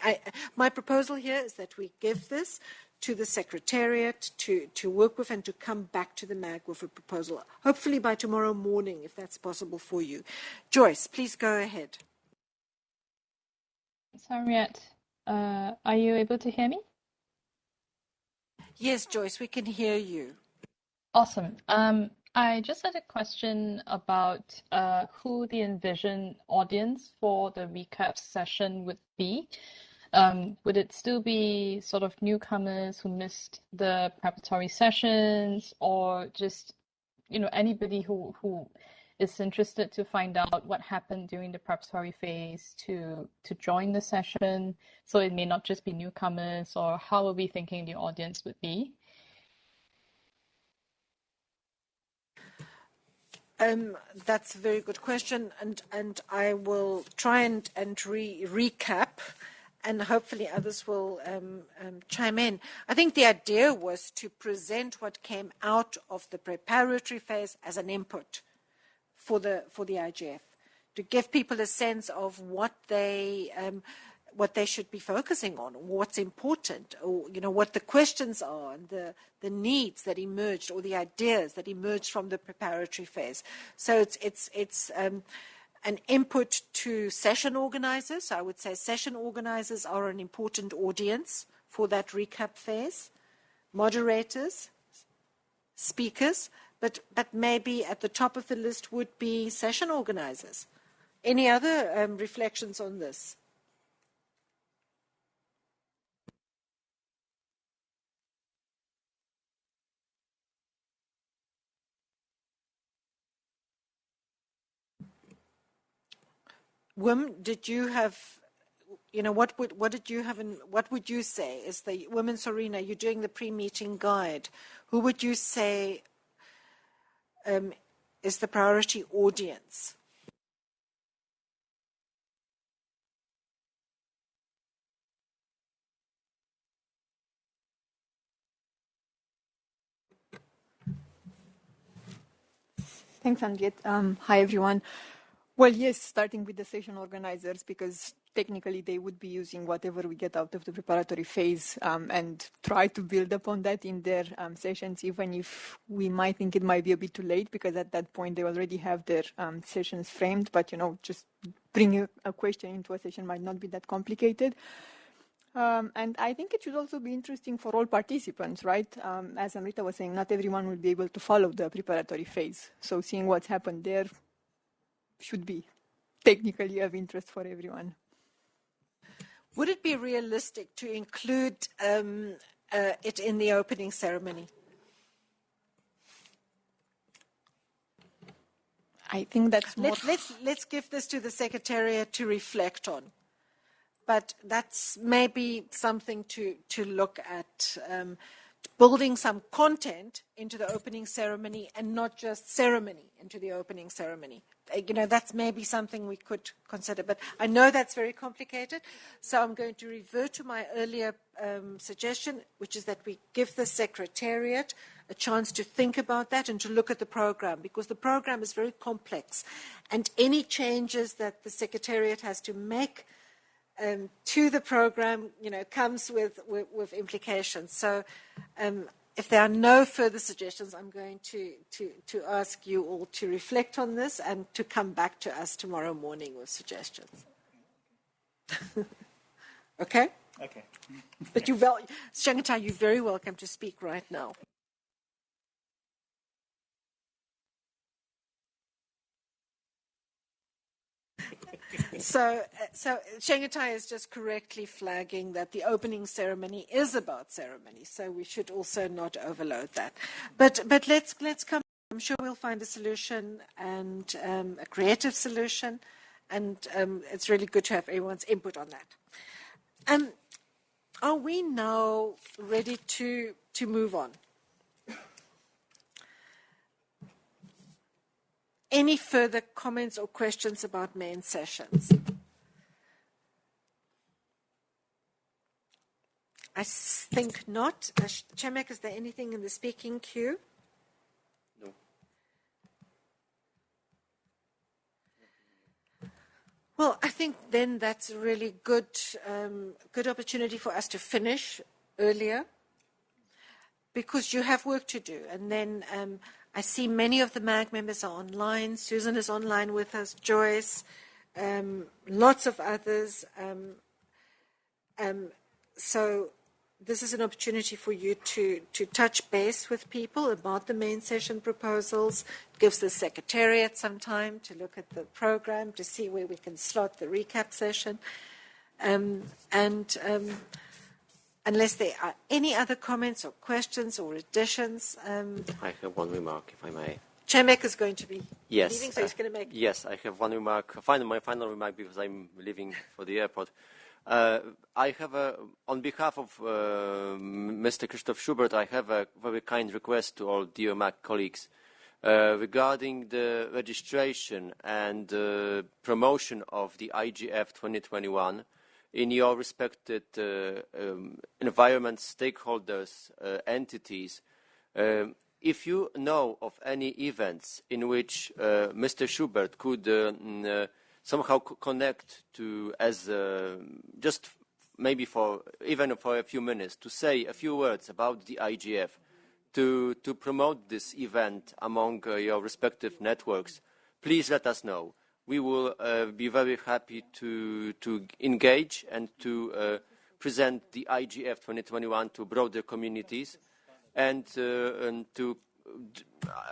my proposal here is that we give this to the Secretariat to work with and to come back to the MAG with a proposal, hopefully by tomorrow morning, if that's possible for you. Joyce, please go ahead. Henriette, are you able to hear me? Yes, Joyce, we can hear you. Awesome. I just had a question about who the envisioned audience for the recap session would be. Would it still be sort of newcomers who missed the preparatory sessions, or just anybody who is interested to find out what happened during the preparatory phase to join the session? So it may not just be newcomers, or how are we thinking the audience would be? That's a very good question, and I will try and recap, and hopefully others will chime in. I think the idea was to present what came out of the preparatory phase as an input for the IGF, to give people a sense of what they should be focusing on, what's important, or what the questions are, and the needs that emerged, or the ideas that emerged from the preparatory phase. So it's an input to session organizers. So I would say session organizers are an important audience for that recap phase. moderators, speakers, but maybe at the top of the list would be session organizers. Any other reflections on this? Wim, did you have, what did you have, and what would you say is the Women's Arena? You're doing the pre-meeting guide. Who would you say is the priority audience? Thanks, Henriette. Hi, everyone. Well, yes, starting with the session organizers, because technically they would be using whatever we get out of the preparatory phase and try to build upon that in their sessions, even if we might think it might be a bit too late, because at that point they already have their sessions framed. But, just bringing a question into a session might not be that complicated. And I think it should also be interesting for all participants, right? As Amrita was saying, not everyone will be able to follow the preparatory phase. So seeing what's happened there should be technically of interest for everyone. Would it be realistic to include it in the opening ceremony? I think that's more... Let's give this to the Secretariat to reflect on. But that's maybe something to look at, building some content into the opening ceremony and not just ceremony into the opening ceremony. That's maybe something we could consider. But I know that's very complicated, so I'm going to revert to my earlier suggestion, which is that we give the Secretariat a chance to think about that and to look at the program, because the program is very complex. And any changes that the Secretariat has to make to the program, comes with implications. So if there are no further suggestions, I'm going to ask you all to reflect on this and to come back to us tomorrow morning with suggestions. Okay? Okay. But Shangatai, you're very welcome to speak right now. So Shangatai is just correctly flagging that the opening ceremony is about ceremony, so we should also not overload that. But let's come. I'm sure we'll find a solution, and a creative solution, and it's really good to have everyone's input on that. Are we now ready to move on? Any further comments or questions about main sessions? I think not. Chemek, is there anything in the speaking queue? No. Well, I think then that's a really good opportunity for us to finish earlier, because you have work to do. And then I see many of the MAG members are online. Susan is online with us, Joyce, lots of others. So this is an opportunity for you to touch base with people about the main session proposals. It gives the Secretariat some time to look at the program, to see where we can slot the recap session. Unless there are any other comments or questions or additions. I have one remark, if I may. Chemek is going to be leaving, so he's going to make... Yes, I have one remark. My final remark, because I'm leaving for the airport. I have on behalf of Mr. Christoph Schubert, I have a very kind request to all dear MAC colleagues regarding the registration and promotion of the IGF 2021 in your respected environment stakeholders, entities. If you know of any events in which Mr. Schubert could somehow connect to, as just maybe even for a few minutes, to say a few words about the IGF, to promote this event among your respective networks, please let us know. We will be very happy to engage and to present the IGF 2021 to broader communities. and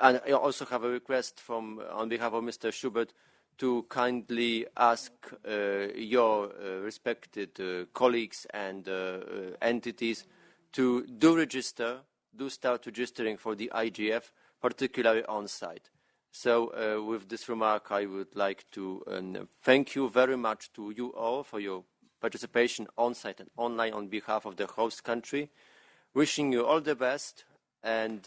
I also have a request on behalf of Mr. Schubert to kindly ask your respected colleagues and entities to start registering for the IGF, particularly on site. So with this remark, I would like to thank you very much to you all for your participation on site and online on behalf of the host country. Wishing you all the best, and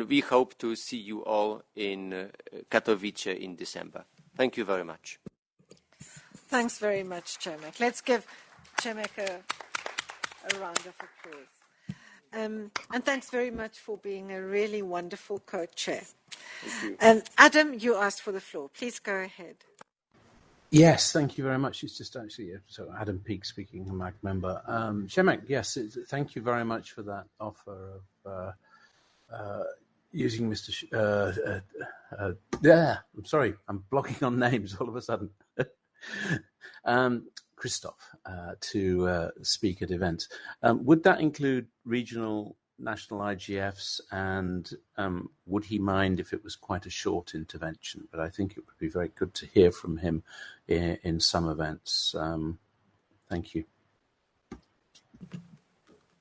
we hope to see you all in Katowice in December. Thank you very much. Thanks very much, Przemek. Let's give Przemek a round of applause. And thanks very much for being a really wonderful co-chair. Thank you. Adam, you asked for the floor. Please go ahead. Yes, thank you very much. It's just actually, so Adam Peake speaking, a MAG member. Przemek, yes, thank you very much for that offer of using Mr. I'm sorry, I'm blocking on names all of a sudden. Christoph to speak at events. Would that include regional, national IGFs, and would he mind if it was quite a short intervention? But I think it would be very good to hear from him in some events. Thank you.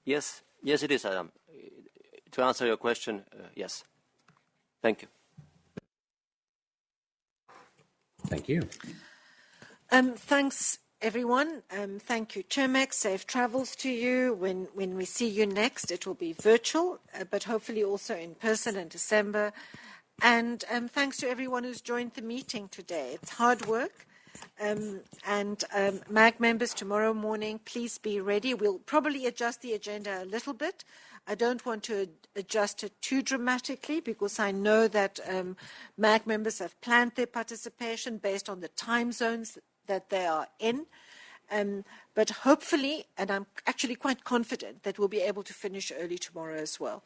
Yes, it is, Adam. To answer your question, yes. Thank you. Thank you. Thanks, everyone. Thank you, Przemek. Safe travels to you. When we see you next, it will be virtual, but hopefully also in person in December. And thanks to everyone who's joined the meeting today. It's hard work. And MAG members, tomorrow morning, please be ready. We'll probably adjust the agenda a little bit. I don't want to adjust it too dramatically because I know that MAG members have planned their participation based on the time zones that they are in. But hopefully, and I'm actually quite confident that we'll be able to finish early tomorrow as well.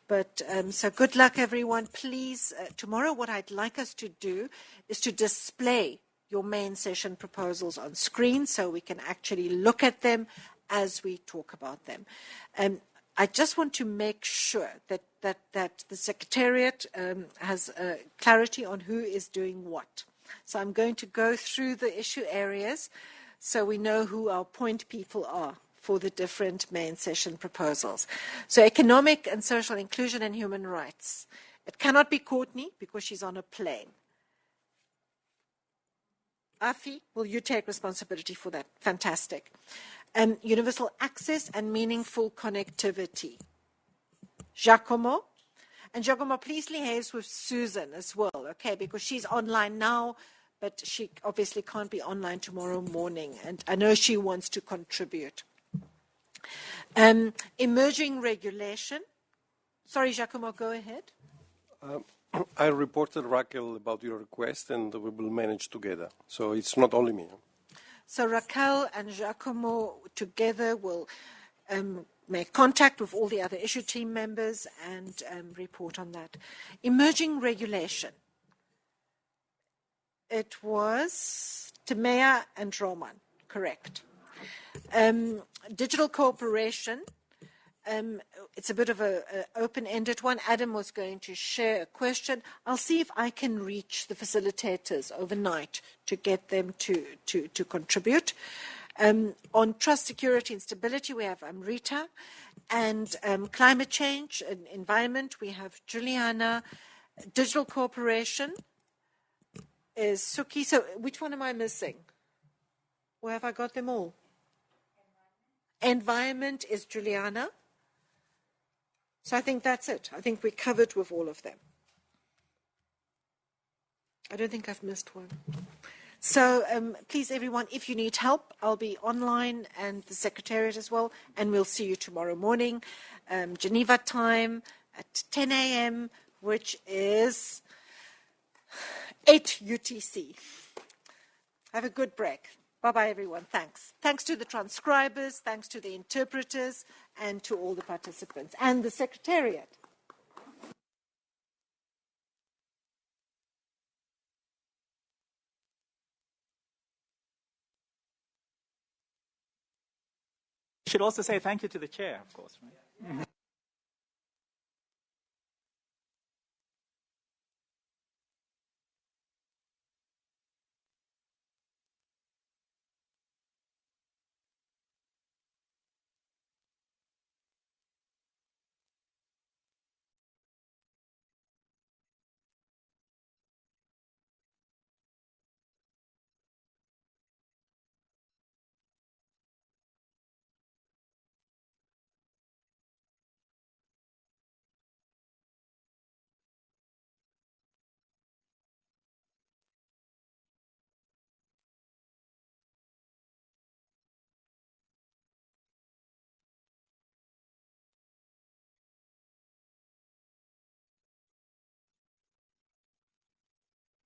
But so good luck, everyone. Please, tomorrow what I'd like us to do is to display your main session proposals on screen so we can actually look at them as we talk about them. I just want to make sure that the Secretariat has clarity on who is doing what. So I'm going to go through the issue areas so we know who our point people are for the different main session proposals. So economic and social inclusion and human rights. It cannot be Courtney because she's on a plane. Afi, will you take responsibility for that? Fantastic. Universal access and meaningful connectivity. Giacomo. And Giacomo, please liaise with Susan as well, okay, because she's online now, but she obviously can't be online tomorrow morning, and I know she wants to contribute. Emerging regulation. Sorry, Giacomo, go ahead. I reported Raquel about your request, and we will manage together. So it's not only me. So Raquel and Giacomo together will make contact with all the other issue team members and report on that. Emerging regulation. It was Timea and Roman, correct. Digital cooperation. It's a bit of an open-ended one. Adam was going to share a question. I'll see if I can reach the facilitators overnight to get them to contribute. On trust, security, and stability, we have Amrita. And climate change and environment, we have Juliana. Digital cooperation is Suki. So which one am I missing? Or have I got them all? Environment is Juliana. So I think that's it. I think we're covered with all of them. I don't think I've missed one. So please, everyone, if you need help, I'll be online and the Secretariat as well, and we'll see you tomorrow morning, Geneva time at 10 a.m., which is 8 UTC. Have a good break. Bye-bye, everyone. Thanks. Thanks to the transcribers, thanks to the interpreters, and to all the participants, and the Secretariat. Should also say thank you to the chair, of course. Right?